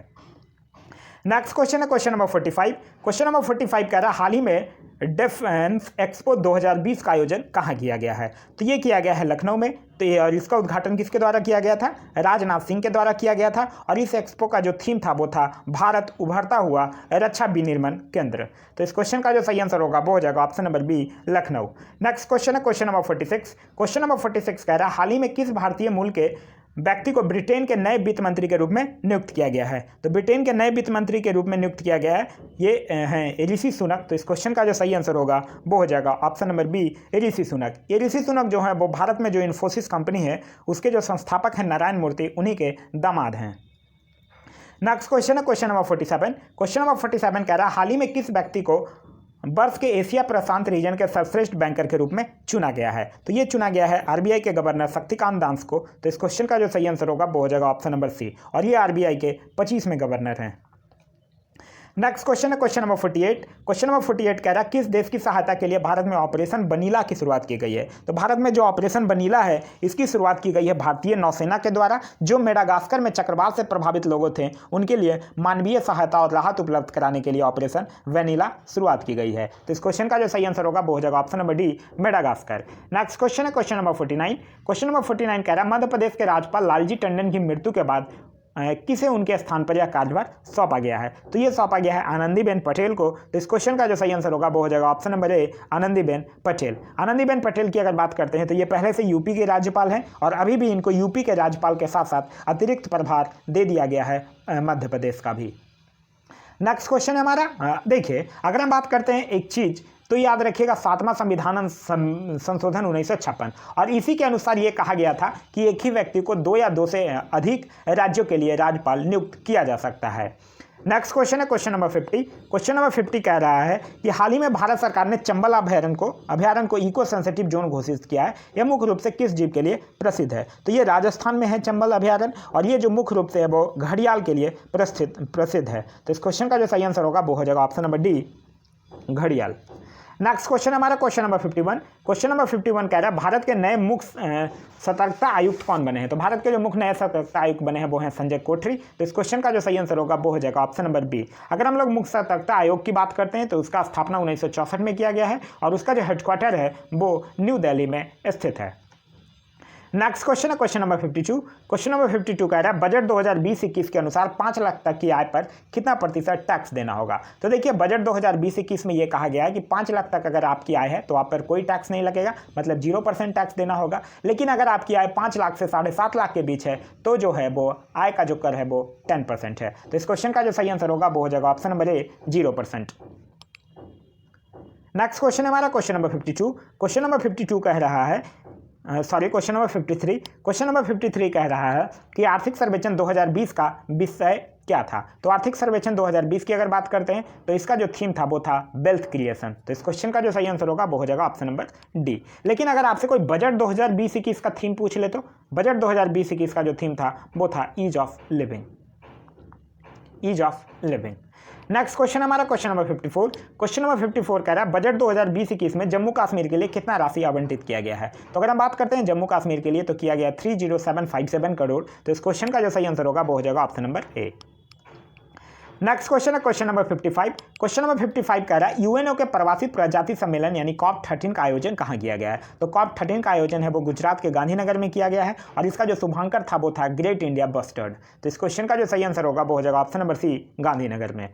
नेक्स्ट क्वेश्चन है क्वेश्चन नंबर 45। क्वेश्चन नंबर 45 कह रहा है हाल ही में डिफेंस एक्सपो 2020 का आयोजन कहाँ किया गया है। तो ये किया गया है लखनऊ में। तो ये और इसका उद्घाटन किसके द्वारा किया गया था, राजनाथ सिंह के द्वारा किया गया था। और इस एक्सपो का जो थीम था वो था भारत उभरता हुआ रक्षा विनिर्माण केंद्र। तो इस क्वेश्चन का जो सही आंसर होगा वो हो जाएगा option number B, Lucknow. Next question है क्वेश्चन नंबर 46। क्वेश्चन नंबर 46 कह रहा है हाल ही में किस भारतीय मूल के व्यक्ति को ब्रिटेन के नए वित्त मंत्री के रूप में नियुक्त किया गया है? तो ब्रिटेन के नए वित्त मंत्री के रूप में नियुक्त किया गया है ये हैं ऋषि सुनक। तो इस क्वेश्चन का जो सही आंसर होगा वो हो जाएगा option number B, Rishi Sunak. ये ऋषि सुनक जो है वो भारत में जो इन्फोसिस कंपनी है उसके जो संस्थापक हैं नारायण मूर्ति, उन्हीं के दामाद हैं। नेक्स्ट क्वेश्चन है क्वेश्चन नंबर 47। क्वेश्चन नंबर 47 कह रहा है हाल ही में किस व्यक्ति को वर्ष के एशिया प्रशांत रीजन के सर्वश्रेष्ठ बैंकर के रूप में चुना गया है? तो ये चुना गया है आरबीआई के गवर्नर शक्तिकांत दास को। तो इस क्वेश्चन का जो सही आंसर होगा वो हो जाएगा ऑप्शन नंबर सी, और ये आरबीआई के 25वें गवर्नर हैं। नेक्स्ट क्वेश्चन है क्वेश्चन नंबर 48। क्वेश्चन नंबर 48 कह रहा है किस देश की सहायता के लिए भारत में ऑपरेशन बनीला की शुरुआत की गई है? तो भारत में जो ऑपरेशन बनीला है इसकी शुरुआत की गई है भारतीय नौसेना के द्वारा, जो मेडागास्कर में चक्रवात से प्रभावित लोगों थे उनके लिए मानवीय सहायता और राहत उपलब्ध कराने के लिए ऑपरेशन वेनिला शुरुआत की गई है। तो इस क्वेश्चन का जो सही आंसर होगा वो हो जाएगा option number D, Madagascar. Next question है क्वेश्चन नंबर 49। क्वेश्चन नंबर 49 कह रहा है मध्य प्रदेश के राज्यपाल लालजी टंडन की मृत्यु के बाद किसे उनके स्थान पर यह कार्यभार सौंपा गया है? तो ये सौंपा गया है आनंदीबेन पटेल को। तो इस क्वेश्चन का जो सही आंसर होगा वो हो जाएगा ऑप्शन नंबर ए, आनंदीबेन पटेल। आनंदीबेन पटेल की अगर बात करते हैं तो ये पहले से यूपी के राज्यपाल हैं और अभी भी इनको यूपी के राज्यपाल के साथ साथ अतिरिक्त प्रभार दे दिया गया है मध्य प्रदेश का भी। नेक्स्ट क्वेश्चन है हमारा, देखिए अगर हम बात करते हैं एक चीज़ तो याद रखिएगा 7वां संविधान संशोधन 1956, और इसी के अनुसार ये कहा गया था कि एक ही व्यक्ति को 2 या 2 से अधिक राज्यों के लिए राज्यपाल नियुक्त किया जा सकता है। नेक्स्ट क्वेश्चन है क्वेश्चन नंबर 50। क्वेश्चन नंबर 50 कह रहा है कि हाल ही में भारत सरकार ने चंबल अभयारण्य को इको सेंसिटिव जोन घोषित किया है। यह मुख्य रूप से किस जीव के लिए प्रसिद्ध है? तो ये राजस्थान में है चंबल अभयारण्य, और ये जो मुख्य रूप से है वो घड़ियाल के लिए प्रसिद्ध है। तो इस क्वेश्चन का जो सही आंसर होगा वो हो जाएगा ऑप्शन नंबर डी, घड़ियाल। नेक्स्ट क्वेश्चन हमारा क्वेश्चन नंबर 51। क्वेश्चन नंबर 51 कह रहा है भारत के नए मुख्य सतर्कता आयुक्त कौन बने हैं? तो भारत के जो मुख्य नए सतर्कता आयुक्त बने हैं वो हैं संजय कोठरी। तो इस क्वेश्चन का जो सही आंसर होगा वो हो जाएगा ऑप्शन नंबर बी। अगर हम लोग मुख्य सतर्कता आयोग की बात करते हैं तो उसका स्थापना 1964 में किया गया है और उसका जो हेडक्वार्टर है वो न्यू दिल्ली में स्थित है। नेक्स्ट क्वेश्चन है क्वेश्चन नंबर 52। क्वेश्चन नंबर 52 कह रहा है बजट 2020-21 के अनुसार 5 लाख तक की आय पर कितना प्रतिशत टैक्स देना होगा? तो देखिए बजट 2020-21 में ये कहा गया है कि 5 लाख तक अगर आपकी आय है तो आप पर कोई टैक्स नहीं लगेगा, मतलब 0% टैक्स देना होगा। लेकिन अगर आपकी आय 5 लाख से 7.5 लाख के बीच है तो जो है वो आय का जो कर है वो 10% है। तो इस क्वेश्चन का जो सही आंसर होगा वो हो जाएगा ऑप्शन नंबर ए, 0%। नेक्स्ट क्वेश्चन है हमारा क्वेश्चन नंबर 52। क्वेश्चन नंबर 52 कह रहा है क्वेश्चन नंबर 53। क्वेश्चन नंबर 53 कह रहा है कि आर्थिक सर्वेक्षण 2020 का विषय क्या था? तो आर्थिक सर्वेक्षण 2020 की अगर बात करते हैं तो इसका जो थीम था वो था वेल्थ क्रिएशन। तो इस क्वेश्चन का जो सही आंसर होगा वो हो जाएगा ऑप्शन नंबर डी। लेकिन अगर आपसे कोई बजट 2020-21 का थीम पूछ ले तो बजट 2020-21 का जो थीम था वो था ease of living. Next question हमारा क्वेश्चन नंबर 54। क्वेश्चन नंबर 54 कह रहा है बजट 2020-21 में जम्मू कश्मीर के लिए कितना राशि आवंटित किया गया है? तो अगर हम बात करते हैं जम्मू कश्मीर के लिए तो किया गया 30757 करोड़। तो इस क्वेश्चन का जो सही आंसर होगा वो हो जाएगा ऑप्शन नंबर ए। नेक्स्ट क्वेश्चन है क्वेश्चन नंबर 55। क्वेश्चन नंबर 55 कह रहा है यूएनओ के प्रवासी प्रजाति सम्मेलन यानी COP13 का आयोजन कहाँ किया गया है? तो COP13 का आयोजन है वो गुजरात के गांधीनगर में किया गया है और इसका जो शुभांकर था वो था ग्रेट इंडिया बस्टर्ड। तो इस क्वेश्चन का जो सही आंसर होगा वो हो जाएगा ऑप्शन नंबर सी, गांधीनगर में।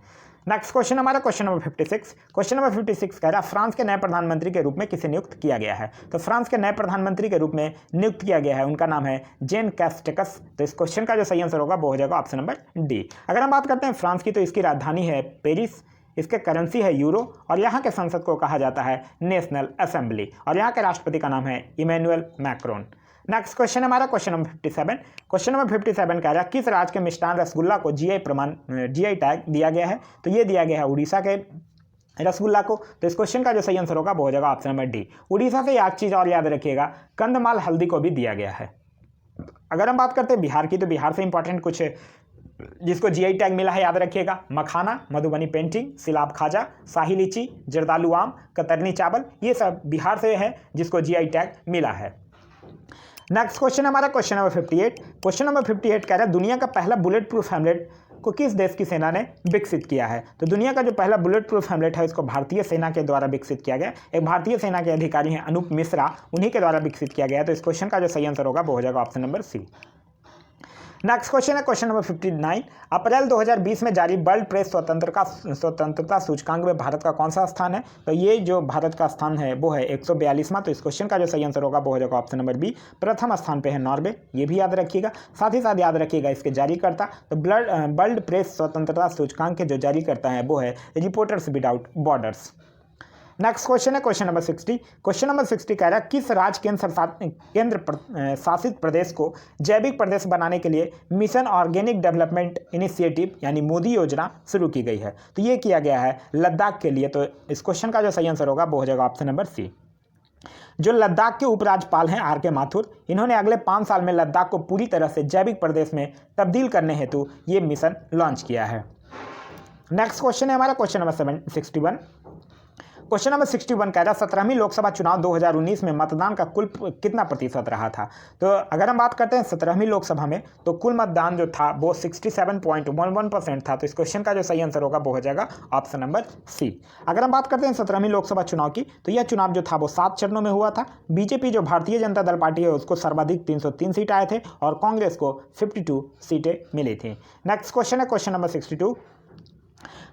नेक्स्ट क्वेश्चन हमारा क्वेश्चन नंबर 56। क्वेश्चन नंबर 56 कह रहा है फ्रांस के नए प्रधानमंत्री के रूप में किसे नियुक्त किया गया है? तो फ्रांस के नए प्रधानमंत्री के रूप में नियुक्त किया गया है, उनका नाम है जेन कैस्टेक्स। तो इस क्वेश्चन का जो सही आंसर होगा वो हो जाएगा ऑप्शन नंबर डी। अगर हम बात करते हैं फ्रांस की तो इसकी राजधानी है पेरिस, इसके करेंसी है यूरो और यहाँ के संसद को कहा जाता है नेशनल असेंबली और यहाँ के राष्ट्रपति का नाम है इमैनुअल मैक्रोन। नेक्स्ट क्वेश्चन हमारा क्वेश्चन नंबर 57। क्वेश्चन नंबर 57 कह रहा है किस राज्य के मिष्टान रसगुल्ला को जीआई टैग दिया गया है? तो ये दिया गया है उड़ीसा के रसगुल्ला को। तो इस क्वेश्चन का जो सही आंसर होगा वो हो जाएगा ऑप्शन नंबर डी। उड़ीसा से एक चीज़ और याद रखिएगा, कंदमाल हल्दी को भी दिया गया है। अगर हम बात करते हैं बिहार की तो बिहार से इंपॉर्टेंट कुछ जिसको जीआई टैग मिला है याद रखिएगा, मखाना, मधुबनी पेंटिंग, सिलाब खाजा, शाही लीची, जर्दालू आम, कतरनी चावल, ये सब बिहार से है जिसको जीआई टैग मिला है। नेक्स्ट क्वेश्चन हमारा क्वेश्चन नंबर 58। क्वेश्चन नंबर 58 कह रहा है दुनिया का पहला बुलेट प्रूफ हेमलेट को किस देश की सेना ने विकसित किया है? तो दुनिया का जो पहला बुलेट प्रूफ हेमलेट है इसको भारतीय सेना के द्वारा विकसित किया गया। एक भारतीय सेना के अधिकारी हैं अनूप मिश्रा, उन्हीं के द्वारा विकसित किया गया है। तो इस क्वेश्चन का जो सही आंसर होगा वो हो जाएगा option number C. Next question है क्वेश्चन नंबर 59। अप्रैल 2020 में जारी वर्ल्ड प्रेस स्वतंत्रता सूचकांक में भारत का कौन सा स्थान है? तो ये जो भारत का स्थान है वो है 142वां। तो इस क्वेश्चन का जो सही आंसर होगा वो हो जाएगा ऑप्शन नंबर बी, प्रथम स्थान पे है नॉर्वे। ये भी याद रखिएगा। साथ ही साथ याद रखिएगा इसके जारीकर्ता, तो वर्ल्ड प्रेस स्वतंत्रता सूचकांक के जो जारी करता है वो है reporters without borders. Next question है क्वेश्चन नंबर 60। क्वेश्चन नंबर 60 कह रहा है किस राज्य केंद्र शासित प्रदेश को जैविक प्रदेश बनाने के लिए मिशन ऑर्गेनिक डेवलपमेंट इनिशिएटिव यानी मोदी योजना शुरू की गई है? तो ये किया गया है लद्दाख के लिए। तो इस क्वेश्चन का जो सही आंसर होगा वो हो जाएगा ऑप्शन नंबर सी। जो लद्दाख के उपराज्यपाल हैं आर के माथुर, इन्होंने अगले 5 साल में लद्दाख को पूरी तरह से जैविक प्रदेश में तब्दील करने हेतु ये मिशन लॉन्च किया है। नेक्स्ट क्वेश्चन है हमारा क्वेश्चन नंबर 61। क्वेश्चन नंबर 61 कह रहा है 17वीं लोकसभा चुनाव 2019 में मतदान का कुल कितना प्रतिशत रहा था? तो अगर हम बात करते हैं 17वीं लोकसभा में, तो कुल मतदान जो था वो 67.11% था। तो इस क्वेश्चन का जो सही आंसर होगा वो हो जाएगा ऑप्शन नंबर सी। अगर हम बात करते हैं 17वीं लोकसभा चुनाव की, तो यह चुनाव जो था वो 7 चरणों में हुआ था। बीजेपी जो भारतीय जनता दल पार्टी है उसको सर्वाधिक 303 सीट आए थे और कांग्रेस को 52 सीटें मिली थी। नेक्स्ट क्वेश्चन है क्वेश्चन नंबर 62।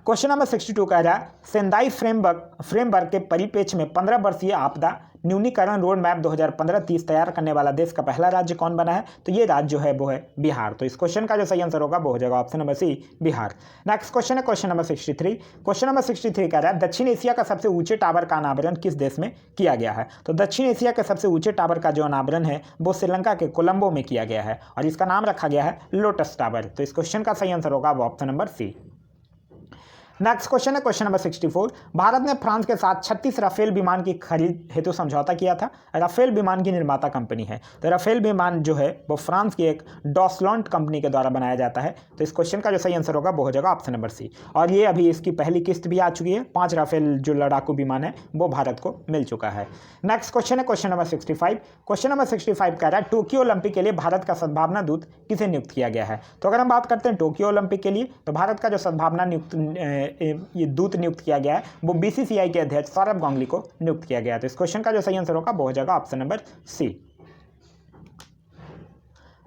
क्वेश्चन नंबर 62 कह रहा है सेंदाई फ्रेमवर्क के परिप्रेक्ष्य में 15 वर्षीय आपदा न्यूनीकरण रोड मैप 2015-30 तैयार करने वाला देश का पहला राज्य कौन बना है? तो ये राज्य जो है वो है बिहार। तो इस क्वेश्चन का जो सही आंसर होगा वो हो जाएगा option number C, Bihar. Next question है क्वेश्चन नंबर 63। क्वेश्चन नंबर 63 कह रहा है दक्षिण एशिया का सबसे ऊंचे टावर का अनावरण किस देश में किया गया है? तो दक्षिण एशिया के सबसे ऊंचे टावर का जो अनावरण है वो श्रीलंका के कोलंबो में किया गया है और इसका नाम रखा गया है लोटस टावर। तो इस क्वेश्चन का सही आंसर होगा वो option number C. Next question है क्वेश्चन नंबर 64। भारत ने फ्रांस के साथ 36 राफेल विमान की खरीद हेतु समझौता किया था। राफेल विमान की निर्माता कंपनी है। तो राफेल विमान जो है वो फ्रांस की एक डॉसलॉन्ट कंपनी के द्वारा बनाया जाता है। तो इस क्वेश्चन का जो सही आंसर होगा वो हो जाएगा ऑप्शन नंबर सी। और ये अभी इसकी पहली किस्त भी आ चुकी है। 5 राफेल जो लड़ाकू विमान है वो भारत को मिल चुका है। नेक्स्ट क्वेश्चन है क्वेश्चन नंबर 65। क्वेश्चन नंबर 65 कह रहा है टोक्यो ओलंपिक के लिए भारत का सद्भावना दूत किसे नियुक्त किया गया है? तो अगर हम बात करते हैं टोक्यो ओलंपिक के लिए, तो भारत का जो सद्भावना ये दूत नियुक्त किया गया है वो बीसीसीआई के अध्यक्ष सौरभ गांगुली को नियुक्त किया गया है। तो इस क्वेश्चन का जो सही आंसर होगा वो हो जाएगा option number C.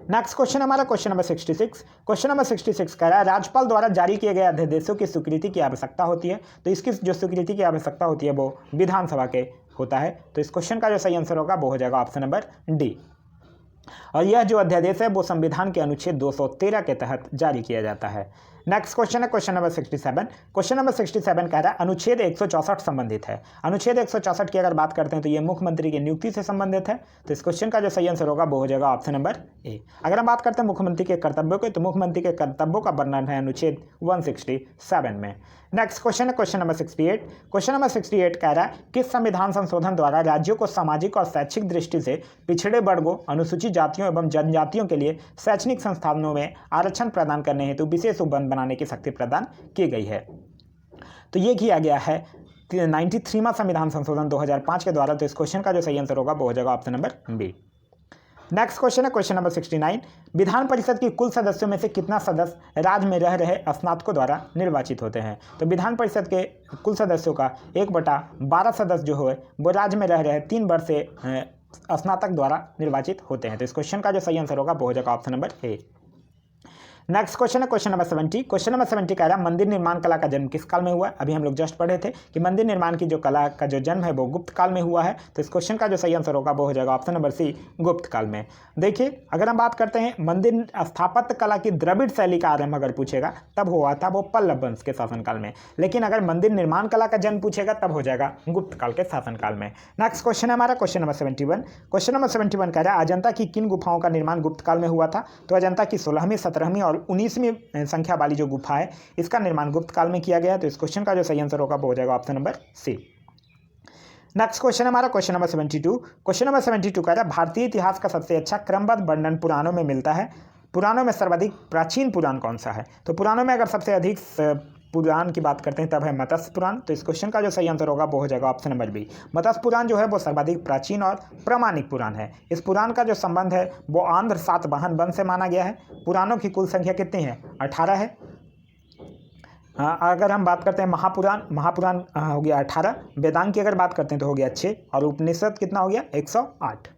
Next question हमारा क्वेश्चन नंबर 66। क्वेश्चन नंबर 66 कह रहा है राज्यपाल द्वारा जारी किए गए अध्यादेशों की स्वीकृति की आवश्यकता होती है। तो इसकी जो स्वीकृति की आवश्यकता होती है वो विधानसभा के होता है। तो इस क्वेश्चन का जो सही आंसर होगा वो हो जाएगा ऑप्शन नंबर डी। और यह जो अध्यादेश है वो संविधान के अनुच्छेद 213 के तहत जारी किया जाता है। नेक्स्ट क्वेश्चन है क्वेश्चन नंबर 67। क्वेश्चन नंबर 67 कह रहा है अनुच्छेद 164 संबंधित है। अनुच्छेद 164 की अगर बात करते हैं तो ये मुख्यमंत्री की नियुक्ति से संबंधित है। तो इस क्वेश्चन का जो सही आंसर होगा वो हो जाएगा ऑप्शन नंबर ए। अगर हम बात करते हैं मुख्यमंत्री के कर्तव्यों के, तो मुख्यमंत्री के कर्तव्यों का वर्णन है अनुच्छेद 167 में। नेक्स्ट क्वेश्चन है क्वेश्चन नंबर 68। क्वेश्चन नंबर 68 कह रहा है किस संविधान संशोधन द्वारा राज्यों को सामाजिक और शैक्षिक दृष्टि से पिछड़े वर्गों, अनुसूचित जातियों एवं जनजातियों के लिए शैक्षणिक संस्थानों में आरक्षण प्रदान करने हेतु विशेष उपबंध बनाने की शक्ति प्रदान की गई है? तो ये किया गया है 93वां संविधान संशोधन 2005 के द्वारा। तो इस क्वेश्चन का जो सही आंसर होगा वो हो जाएगा option number B. Next question है क्वेश्चन नंबर 69। विधान परिषद की कुल सदस्यों में से कितना सदस्य राज्य में रह रहे स्नातकों द्वारा निर्वाचित होते हैं? तो विधान परिषद के कुल सदस्यों का 1/12 सदस्य जो है वो राज्य में रह रहे 3 वर्ष से स्नातक द्वारा निर्वाचित होते हैं। तो इस क्वेश्चन का जो सही आंसर होगा वो हो जाएगा ऑप्शन नंबर ए। नेक्स्ट क्वेश्चन है क्वेश्चन नंबर 70। क्वेश्चन नंबर 70 कह रहा है मंदिर निर्माण कला का जन्म किस काल में हुआ? अभी हम लोग जस्ट पढ़े थे कि मंदिर निर्माण की जो कला का जो जन्म है वो गुप्त काल में हुआ है। तो इस क्वेश्चन का जो सही आंसर होगा वो हो जाएगा ऑप्शन नंबर सी, गुप्त काल में। देखिए अगर हम बात करते हैं मंदिर स्थापत्य कला की द्रविड़ शैली का आरंभ अगर पूछेगा तब हुआ था वो पल्लव वंश के शासनकाल में, लेकिन अगर मंदिर निर्माण कला का जन्म पूछेगा तब हो जाएगा गुप्त काल के शासनकाल में। नेक्स्ट क्वेश्चन है हमारा क्वेश्चन नंबर 71। क्वेश्चन नंबर 71 कह रहा है अजंता की किन गुफाओं का निर्माण गुप्त काल में हुआ था? तो अजंता की 16वीं, 17वीं और 19वीं संख्या वाली जो गुफा है इसका निर्माण गुप्त काल में किया गया है। तो इस क्वेश्चन का जो सही आंसर होगा वो हो जाएगा option number C. Next question हमारा क्वेश्चन नंबर 72। क्वेश्चन नंबर 72 कह रहा है भारतीय इतिहास का सबसे अच्छा क्रमबद्ध वर्णन पुराणों में मिलता है। पुराणों में सर्वाधिक प्राचीन पुराण कौन सा है? तो पुराणों में अगर सबसे अधिक पुराण की बात करते हैं तब है मत्स्य पुराण। तो इस क्वेश्चन का जो सही आंसर होगा वो हो जाएगा ऑप्शन नंबर बी। मत्स्य पुराण जो है वो सर्वाधिक प्राचीन और प्रामाणिक पुराण है। इस पुराण का जो संबंध है वो आंध्र सातवाहन वंश से माना गया है। पुराणों की कुल संख्या कितनी है? 18 है। अगर हम बात करते हैं महापुराण हो गया 18, वेदांग की अगर बात करते हैं तो हो गया 6 और उपनिषद कितना हो गया? 108।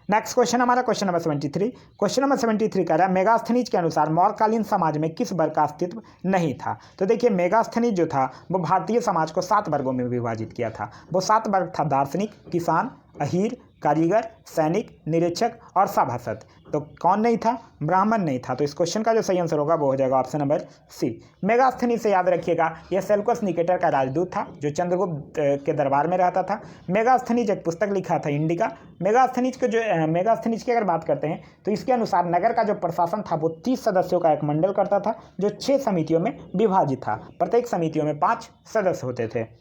नेक्स्ट क्वेश्चन हमारा क्वेश्चन नंबर 73। क्वेश्चन नंबर 73 कह रहा है मेगास्थनीज के अनुसार मौर्यकालीन समाज में किस वर्ग का अस्तित्व नहीं था। तो देखिए मेगास्थनीज जो था वो भारतीय समाज को 7 वर्गों में विभाजित किया था। वो 7 वर्ग था दार्शनिक, किसान, अहीर, कारीगर, सैनिक, निरीक्षक और सभासद। तो कौन नहीं था? ब्राह्मण नहीं था। तो इस क्वेश्चन का जो सही आंसर होगा वो हो जाएगा ऑप्शन नंबर सी। मेगास्थनीज से याद रखिएगा यह सेल्यूकस निकेटर का राजदूत था जो चंद्रगुप्त के दरबार में रहता था। मेगास्थनीज एक पुस्तक लिखा था इंडिका। मेगास्थनीज की अगर बात करते हैं तो इसके अनुसार नगर का जो प्रशासन था वो 30 सदस्यों का एक मंडल करता था जो 6 समितियों में विभाजित था। प्रत्येक समितियों में 5 सदस्य होते थे।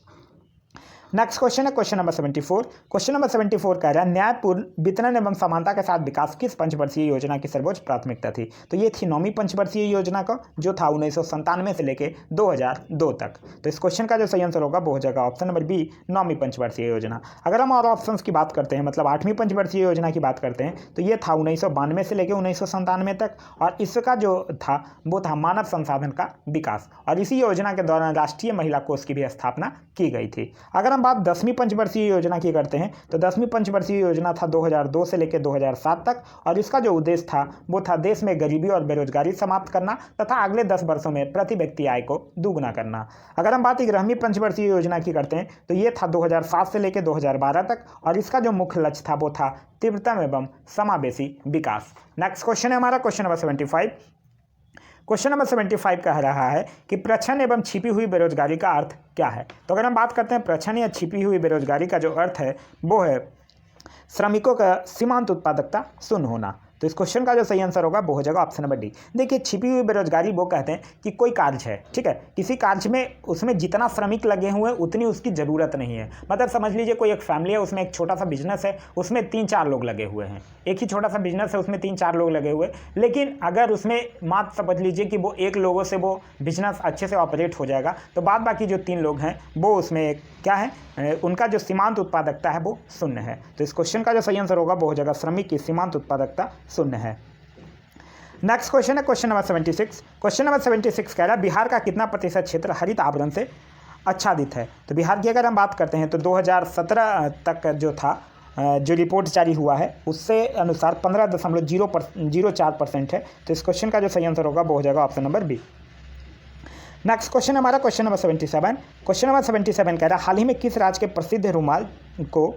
नेक्स्ट क्वेश्चन है क्वेश्चन नंबर 74। क्वेश्चन नंबर 74 कह रहा है न्यायपूर्ण वितरण एवं समानता के साथ विकास किस पंचवर्षीय योजना की सर्वोच्च प्राथमिकता थी। तो ये थी 9वीं पंचवर्षीय योजना का जो था 1997 से लेके 2002 तक। तो इस क्वेश्चन का जो सही आंसर होगा वो हो जाएगा ऑप्शन नंबर बी 9वीं पंचवर्षीय योजना। अगर हम और ऑप्शन की बात करते हैं मतलब 8वीं पंचवर्षीय योजना की बात करते हैं तो ये था 1992 से लेकर 1997 तक और इसका जो था वो था मानव संसाधन का विकास और इसी योजना के दौरान राष्ट्रीय महिला कोष की भी स्थापना की गई थी। अगर हम बात 10वीं पंचवर्षीय योजना की करते हैं तो 10वीं पंचवर्षीय योजना था 2002 से लेकर 2007 तक और इसका जो उद्देश्य था वो था देश में गरीबी और बेरोजगारी समाप्त करना तथा अगले 10 वर्षों में प्रति व्यक्ति आय को दुगना करना। अगर हम बात 11वीं पंचवर्षीय योजना की करते हैं तो ये था 2007 से लेकर 2012 तक और इसका जो मुख्य लक्ष्य था वो था तीव्रतम एवं समावेशी विकास। नेक्स्ट क्वेश्चन है हमारा क्वेश्चन नंबर 75। क्वेश्चन नंबर 75 कह रहा है कि प्रच्छन्न एवं छिपी हुई बेरोजगारी का अर्थ क्या है। तो अगर हम बात करते हैं प्रच्छन्न या छिपी हुई बेरोजगारी का जो अर्थ है वो है श्रमिकों का सीमांत उत्पादकता शून्य होना। तो इस क्वेश्चन का जो सही आंसर होगा वो हो जाएगा ऑप्शन नंबर डी। देखिए छिपी हुई बेरोजगारी वो कहते हैं कि कोई कार्य है, ठीक है, किसी कार्य में उसमें जितना श्रमिक लगे हुए हैं उतनी उसकी ज़रूरत नहीं है। मतलब समझ लीजिए कोई एक फैमिली है उसमें एक छोटा सा बिजनेस है उसमें 3-4 लोग लगे हुए हैं। एक ही छोटा सा बिजनेस है उसमें 3-4 लोग लगे हुए लेकिन अगर उसमें मात्र समझ लीजिए कि वो 1 लोगों से वो बिजनेस अच्छे से ऑपरेट हो जाएगा तो बाद बाकी जो 3 लोग हैं वो उसमें क्या है उनका जो सीमांत उत्पादकता है वो शून्य है। तो इस क्वेश्चन का जो सही आंसर होगा वो हो जाएगा श्रमिक की सीमांत उत्पादकता शून्य है। नेक्स्ट क्वेश्चन है क्वेश्चन नंबर 76। क्वेश्चन नंबर 76 कह रहा है बिहार का कितना प्रतिशत क्षेत्र हरित आवरण से आच्छादित है। तो बिहार की अगर हम बात करते हैं तो 2017 तक जो था जो रिपोर्ट जारी हुआ है उससे अनुसार 15.04% है। तो इस क्वेश्चन का जो सही आंसर होगा वो हो जाएगा option number B. Next question हमारा क्वेश्चन नंबर 77। क्वेश्चन नंबर 77 कह रहा है हाल ही में किस राज्य के प्रसिद्ध रुमाल को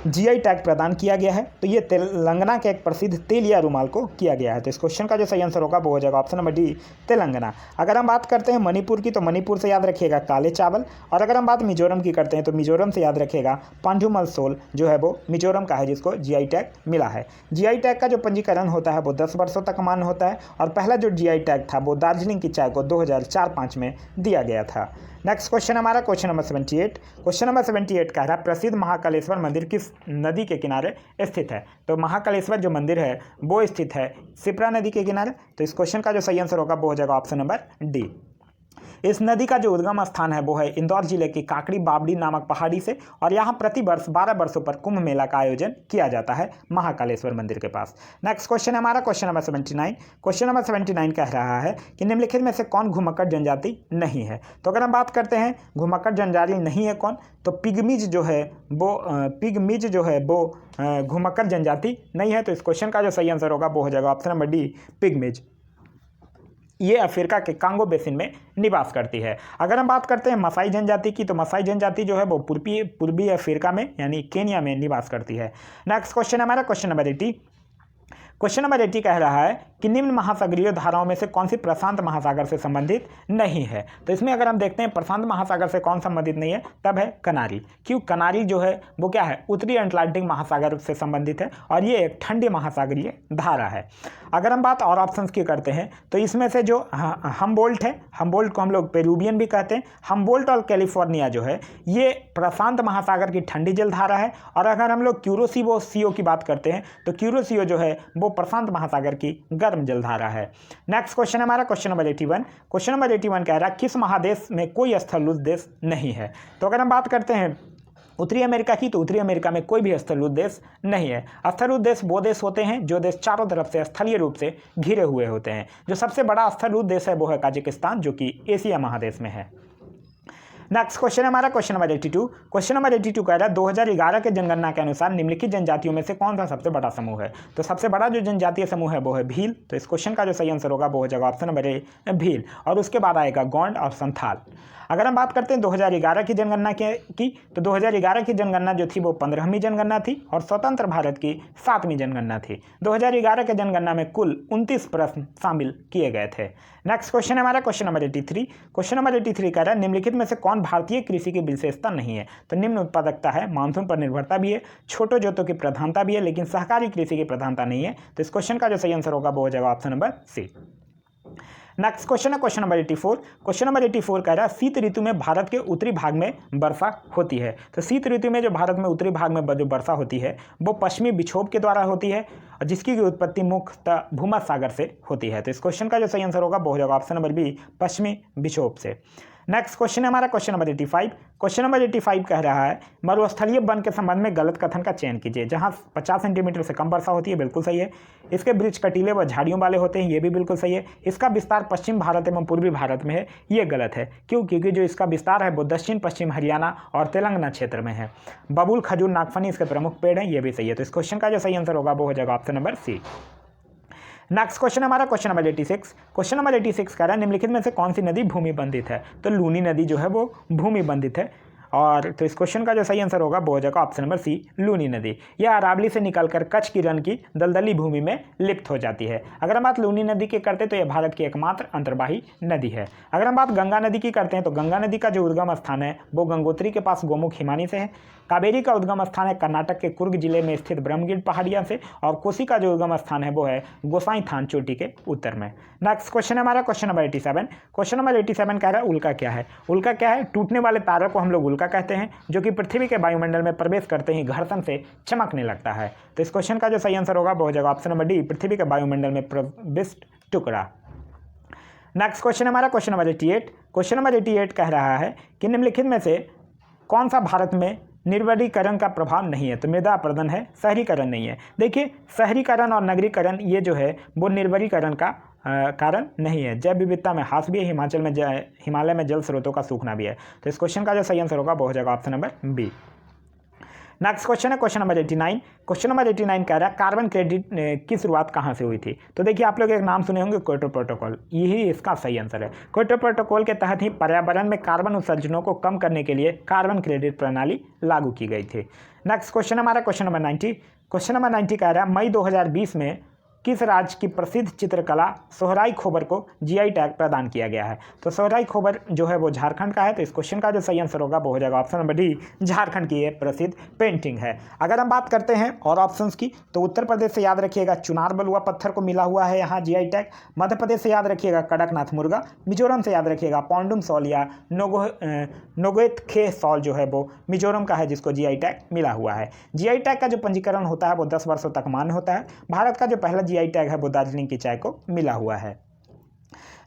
जीआई टैग प्रदान किया गया है। तो ये तेलंगाना के एक प्रसिद्ध तेलिया रुमाल को किया गया है। तो इस क्वेश्चन का जो सही आंसर होगा वो हो जाएगा ऑप्शन नंबर डी तेलंगाना। अगर हम बात करते हैं मणिपुर की तो मणिपुर से याद रखिएगा काले चावल और अगर हम बात मिजोरम की करते हैं तो मिजोरम से याद रखिएगा पांडुमल सोल जो है वो मिजोरम का है जिसको जीआई टैग मिला है। जीआई टैग का जो पंजीकरण होता है वो 10 वर्षों तक मान्य होता है और पहला जो जीआई टैग था वो दार्जिलिंग की चाय को 2004-05 में दिया गया था। नेक्स्ट क्वेश्चन हमारा क्वेश्चन नंबर 78। क्वेश्चन नंबर 78 कह रहा है प्रसिद्ध महाकालेश्वर मंदिर किस नदी के किनारे स्थित है। तो महाकालेश्वर जो मंदिर है वो स्थित है शिप्रा नदी के किनारे। तो इस क्वेश्चन का जो सही आंसर होगा वो हो जाएगा ऑप्शन नंबर डी। इस नदी का जो उद्गम स्थान है वो है इंदौर जिले की काकड़ी बावड़ी नामक पहाड़ी से और यहाँ प्रति वर्ष 12 वर्षों पर कुंभ मेला का आयोजन किया जाता है महाकालेश्वर मंदिर के पास। नेक्स्ट क्वेश्चन है हमारा क्वेश्चन नंबर 79। क्वेश्चन नंबर 79 कह रहा है कि निम्नलिखित में से कौन घुमक्कड़ जनजाति नहीं है। तो अगर हम बात करते हैं घुमक्कड़ जनजाति नहीं है कौन तो पिगमीज जो है वो घुमक्कड़ जनजाति नहीं है। तो इस क्वेश्चन का जो सही आंसर होगा वो हो जाएगा ऑप्शन नंबर डी पिगमीज। ये अफ्रीका के कांगो बेसिन में निवास करती है। अगर हम बात करते हैं मसाई जनजाति की तो मसाई जनजाति जो है वो पूर्वी अफ्रीका में यानी केनिया में निवास करती है। नेक्स्ट क्वेश्चन हमारा क्वेश्चन नंबर 80। क्वेश्चन नंबर 80 कह रहा है कि निम्न महासागरीय धाराओं में से कौन सी प्रशांत महासागर से संबंधित नहीं है। तो इसमें अगर हम देखते हैं प्रशांत महासागर से कौन संबंधित नहीं है तब है कनारी। क्यों? कनारी जो है वो क्या है उत्तरी अटलांटिक महासागर से संबंधित है और ये एक ठंडी महासागरीय धारा है। अगर हम बात और ऑप्शंस की करते हैं तो इसमें से जो हम्बोल्ट है, हम्बोल्ट को हम लोग पेरूवियन भी कहते हैं, हम्बोल्ट और कैलिफोर्निया जो है ये प्रशांत महासागर की ठंडी जल धारा है। और अगर हम लोग क्यूरोसियो की बात करते हैं तो क्यूरोसियो जो है वो प्रशांत महासागर की गर्म जलधारा है। नेक्स्ट क्वेश्चन हमारा क्वेश्चन नंबर 81। क्वेश्चन नंबर 81 कह रहा है किस महादेश में कोई स्थलुत देश नहीं है। तो अगर हम बात करते हैं उत्तरी अमेरिका की तो उत्तरी अमेरिका में कोई भी स्थलुत देश नहीं है। स्थलुत देश वो देश होते हैं जो देश चारों तरफ से स्थलीय रूप से घिरे हुए होते हैं। जो सबसे बड़ा स्थलुत देश है वो है कजाकिस्तान जो कि एशिया महादेश में है। नेक्स्ट क्वेश्चन है हमारा क्वेश्चन नंबर 82। क्वेश्चन नंबर 82 कह रहा है 2011 के जनगणना के अनुसार निम्नलिखित जनजातियों में से कौन सा सबसे बड़ा समूह है। तो सबसे बड़ा जो जनजातीय समूह है वो है भील। तो इस क्वेश्चन का जो सही आंसर होगा वो हो जाएगा ऑप्शन नंबर ए भील, और उसके बाद आएगा गोंड और संथाल। अगर हम बात करते हैं 2011 की जनगणना की तो 2011 की जनगणना जो थी वो 15वीं जनगणना थी और स्वतंत्र भारत की 7वीं जनगणना थी। 2011 के जनगणना में कुल 29 प्रश्न शामिल किए गए थे। नेक्स्ट क्वेश्चन है हमारा क्वेश्चन नंबर 83। क्वेश्चन नंबर 83 कह रहा है निम्नलिखित में से कौन भारतीय कृषि की विशेषता नहीं है। तो निम्न उत्पादकता है, मानसून पर निर्भरता भी है, छोटे जोतों की प्रधानता भी है, लेकिन सहकारी कृषि की प्रधानता नहीं है। तो इस क्वेश्चन का जो सही आंसर होगा वो हो जाएगा option number C. Next question है क्वेश्चन नंबर 84। क्वेश्चन नंबर 84 कह रहा है शीत ऋतु में भारत के उत्तरी भाग में वर्षा होती है। तो शीत ऋतु में जो भारत में उत्तरी भाग में जो वर्षा होती है वो पश्चिमी विक्षोभ के द्वारा होती है, और जिसकी उत्पत्ति मुख्यतः भूमध्य सागर से होती है। तो इस क्वेश्चन का जो सही आंसर होगा वो हो जाएगा ऑप्शन नंबर बी, पश्चिमी विक्षोभ से। नेक्स्ट क्वेश्चन है हमारा क्वेश्चन नंबर 85। क्वेश्चन नंबर 85 कह रहा है मरुस्थलीय वन के संबंध में गलत कथन का चयन कीजिए। जहां 50 सेंटीमीटर से कम वर्षा होती है, बिल्कुल सही है। इसके वृक्ष कटीले व झाड़ियों वाले होते हैं, ये भी बिल्कुल सही है। इसका विस्तार पश्चिम भारत एवं पूर्वी भारत में है, ये गलत है। क्यों? क्योंकि जो इसका विस्तार है वो दक्षिण पश्चिम हरियाणा और तेलंगाना क्षेत्र में है। बबूल, खजूर, नागफनी इसके प्रमुख पेड़ हैं, ये भी सही है। तो इस क्वेश्चन का जो सही आंसर होगा वो हो जाएगा option number C. Next question हमारा क्वेश्चन नंबर 86। क्वेश्चन नंबर 86 कह रहा है निम्नलिखित में से कौन सी नदी भूमि बंधित है। तो लूनी नदी जो है वो भूमि बंधित है, और तो इस क्वेश्चन का जो सही आंसर होगा वो हो जाएगा ऑप्शन नंबर सी, लूनी नदी। यह अरावली से निकलकर कच्छ की रण की दलदली भूमि में लिप्त हो जाती है। अगर हम बात लूनी नदी की करते हैं तो यह भारत की एकमात्र अंतर्वाही नदी है। अगर हम बात गंगा नदी की करते हैं तो गंगा नदी का जो उद्गम स्थान है वो गंगोत्री के पास गोमुख हिमानी से है। कावेरी का उद्गम स्थान है कर्नाटक के कुर्ग जिले में स्थित ब्रह्मगिर पहाड़ियाँ से, और कोसी का जो उद्गम स्थान है वो है गोसाई थान चोटी के उत्तर में। नेक्स्ट क्वेश्चन है हमारा क्वेश्चन नंबर 87। क्वेश्चन नंबर 87 कह रहा है उल्का क्या है। उल्का क्या है? टूटने वाले तारों को हम लोग उल्का कहते हैं, जो कि पृथ्वी के वायुमंडल में प्रवेश करते ही घर्षण से चमकने लगता है। तो इस क्वेश्चन का जो सही आंसर होगा वो हो जाएगा ऑप्शन नंबर डी, पृथ्वी के वायुमंडल में प्रविष्ट टुकड़ा। नेक्स्ट क्वेश्चन हमारा क्वेश्चन नंबर 88। क्वेश्चन नंबर 88 कह रहा है कि निम्नलिखित में से कौन सा भारत में निर्वरीकरण का प्रभाव नहीं है। तो मृदा अपरदन है, शहरीकरण नहीं है। देखिए, शहरीकरण और नगरीकरण ये जो है वो निर्वरीकरण का कारण नहीं है। जैव विविधता में ह्रास भी है, हिमालय में जल स्रोतों का सूखना भी है। तो इस क्वेश्चन का जो सही आंसर होगा वो हो जाएगा option number B. Next question है क्वेश्चन नंबर 89। क्वेश्चन नंबर 89 कह रहा है कार्बन क्रेडिट की शुरुआत कहाँ से हुई थी। तो देखिए, आप लोग एक नाम सुने होंगे, क्योटो प्रोटोकॉल, यही इसका सही आंसर है। क्योटो प्रोटोकॉल के तहत ही पर्यावरण में कार्बन उत्सर्जनों को कम करने के लिए कार्बन क्रेडिट प्रणाली लागू की गई थी। नेक्स्ट क्वेश्चन हमारा क्वेश्चन नंबर 90। क्वेश्चन नंबर 90 कह रहा है मई 2020 में किस राज्य की प्रसिद्ध चित्रकला सोहराई खोबर को जीआई टैग प्रदान किया गया है। तो सोहराई खोबर जो है वो झारखंड का है। तो इस क्वेश्चन का जो सही आंसर होगा वो हो जाएगा ऑप्शन नंबर डी, झारखंड की ये प्रसिद्ध पेंटिंग है। अगर हम बात करते हैं और ऑप्शंस की तो उत्तर प्रदेश से याद रखिएगा चुनार बलुआ पत्थर को मिला हुआ है यहाँ जीआई टैग। मध्य प्रदेश से याद रखिएगा कड़कनाथ मुर्गा। मिजोरम से याद रखिएगा पौंडुम सॉल या नोगेतखे सॉल जो है वो मिजोरम का है, जिसको जीआई टैग मिला हुआ है। जीआई टैग का जो पंजीकरण होता है वो 10 वर्षों तक मान्य होता है। भारत का जो पहला जीआई टैग है वो दार्जिलिंग की चाय को मिला हुआ है।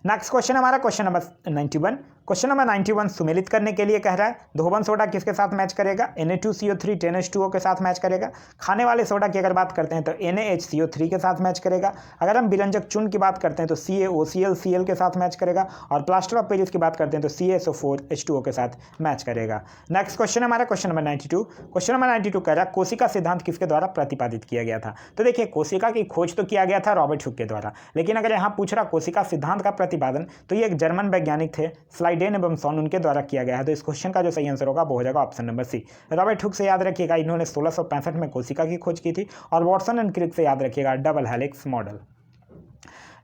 नेक्स्ट क्वेश्चन हमारा क्वेश्चन नंबर 91। क्वेश्चन नंबर 91 सुमेलित करने के लिए कह रहा है धोबन सोडा किसके साथ मैच करेगा। Na2CO3 10H2O के साथ मैच करेगा। खाने वाले सोडा की अगर बात करते हैं तो NaHCO3 के साथ मैच करेगा। अगर हम विरंजक चूर्ण की बात करते हैं तो CaOCl के साथ मैच करेगा, और प्लास्टर ऑफ पेरिस की बात करते हैं तो CaSO4H2O के साथ मैच करेगा। नेक्स्ट क्वेश्चन हमारा क्वेश्चन नंबर 92। क्वेश्चन नंबर 92 कह रहा है कोशिका सिद्धांत किसके द्वारा प्रतिपादित किया गया था। तो देखिए, कोशिका की खोज तो किया गया था रॉबर्ट हुक के द्वारा, लेकिन अगर यहाँ पूछ रहा कोशिका सिद्धांत का प्रतिपादन तो ये एक जर्मन वैज्ञानिक थे स्लाइडेन एवं सॉन, उनके द्वारा किया गया है। तो इस क्वेश्चन का जो सही आंसर होगा वो हो जाएगा option number C, Robert Hooke से याद रखिएगा, इन्होंने 1665 में कोशिका की खोज की थी। और वॉटसन एंड क्रिक से याद रखिएगा double helix model.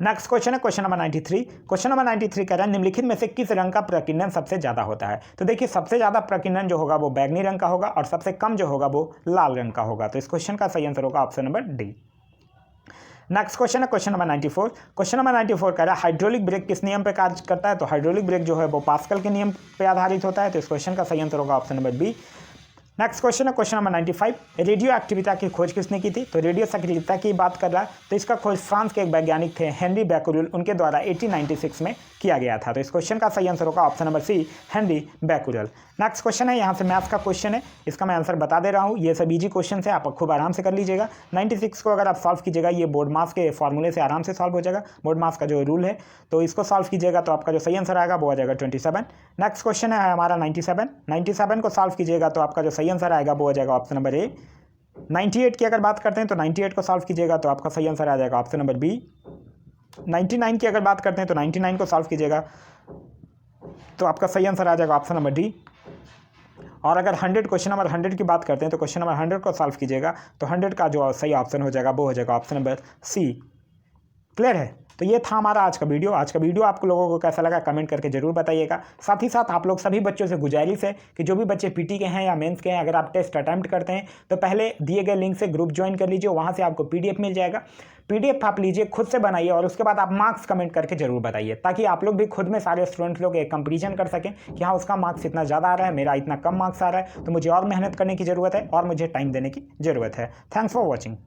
Next question है क्वेश्चन नंबर 93। क्वेश्चन नंबर 93 कह रहा है निम्नलिखित में से किस रंग का प्रकीर्णन सबसे ज्यादा होता है। तो देखिए, सबसे ज्यादा प्रकीर्णन जो होगा वो बैगनी रंग का होगा, और सबसे कम जो होगा वो लाल रंग का होगा। तो इस क्वेश्चन का सही आंसर होगा option number D. Next question है क्वेश्चन नंबर 94। क्वेश्चन नंबर 94 कह रहा है हाइड्रोलिक ब्रेक किस नियम पर कार्य करता है। तो हाइड्रोलिक ब्रेक जो है वो पास्कल के नियम पर आधारित होता है। तो इस क्वेश्चन का सही आंसर होगा option number B, next question है क्वेश्चन नंबर 95, रेडियो एक्टिविटी की खोज किसने की थी? तो रेडियो सक्रियता की बात कर रहा है, तो इसका खोज फ्रांस के एक वैज्ञानिक थे हेनरी बैकुरेल, उनके द्वारा 1896 में किया गया था। तो इस क्वेश्चन का सही आंसर होगा option number C, Henry Becquerel. Next question है, यहाँ से मैथ्स का क्वेश्चन है, इसका मैं आंसर बता दे रहा हूँ। ये सब इजी क्वेश्चन है, आप खूब आराम से कर लीजिएगा। 96 को अगर आप सॉल्व कीजिएगा, ये बोर्ड मास के फॉर्मूले से आराम से सॉल्व हो जाएगा, बोर्ड मास का जो रूल है, तो इसको सॉल्व कीजिएगा तो आपका जो सही आंसर आएगा वो आ जाएगा 27। नेक्स्ट क्वेश्चन है हमारा 97 को सॉल्व कीजिएगा तो आपका जो सही आंसर आएगा वो आ जाएगा ऑप्शन नंबर ए। 98 की अगर बात करते हैं तो 98 को सॉल्व कीजिएगा तो आपका सही आंसर आ जाएगा ऑप्शन नंबर बी। 99 की अगर बात करते हैं तो 99 को सॉल्व कीजिएगा तो आपका सही आंसर आ जाएगा ऑप्शन नंबर डी। और अगर 100 क्वेश्चन नंबर 100 की बात करते हैं तो क्वेश्चन नंबर 100 को सॉल्व कीजिएगा तो 100 का जो सही ऑप्शन हो जाएगा वो हो जाएगा ऑप्शन नंबर सी। क्लियर है? तो ये था हमारा आज का वीडियो। आज का वीडियो आप लोगों को कैसा लगा कमेंट करके जरूर बताइएगा। साथ ही साथ आप लोग सभी बच्चों से गुजारिश है कि जो भी बच्चे पीटी के हैं या मेंस के हैं, अगर आप टेस्ट अटैम्प्ट करते हैं तो पहले दिए गए लिंक से ग्रुप ज्वाइन कर लीजिए, वहाँ से आपको पीडीएफ मिल जाएगा। पीडीएफ आप लीजिए, खुद से बनाइए और उसके बाद आप मार्क्स कमेंट करके जरूर बताइए, ताकि आप लोग भी खुद में सारे स्टूडेंट लोग एक कंपेरिजन कर सकें कि हाँ उसका मार्क्स इतना ज़्यादा आ रहा है, मेरा इतना कम मार्क्स आ रहा है, तो मुझे और मेहनत करने की ज़रूरत है और मुझे टाइम देने की ज़रूरत है। Thanks for watching.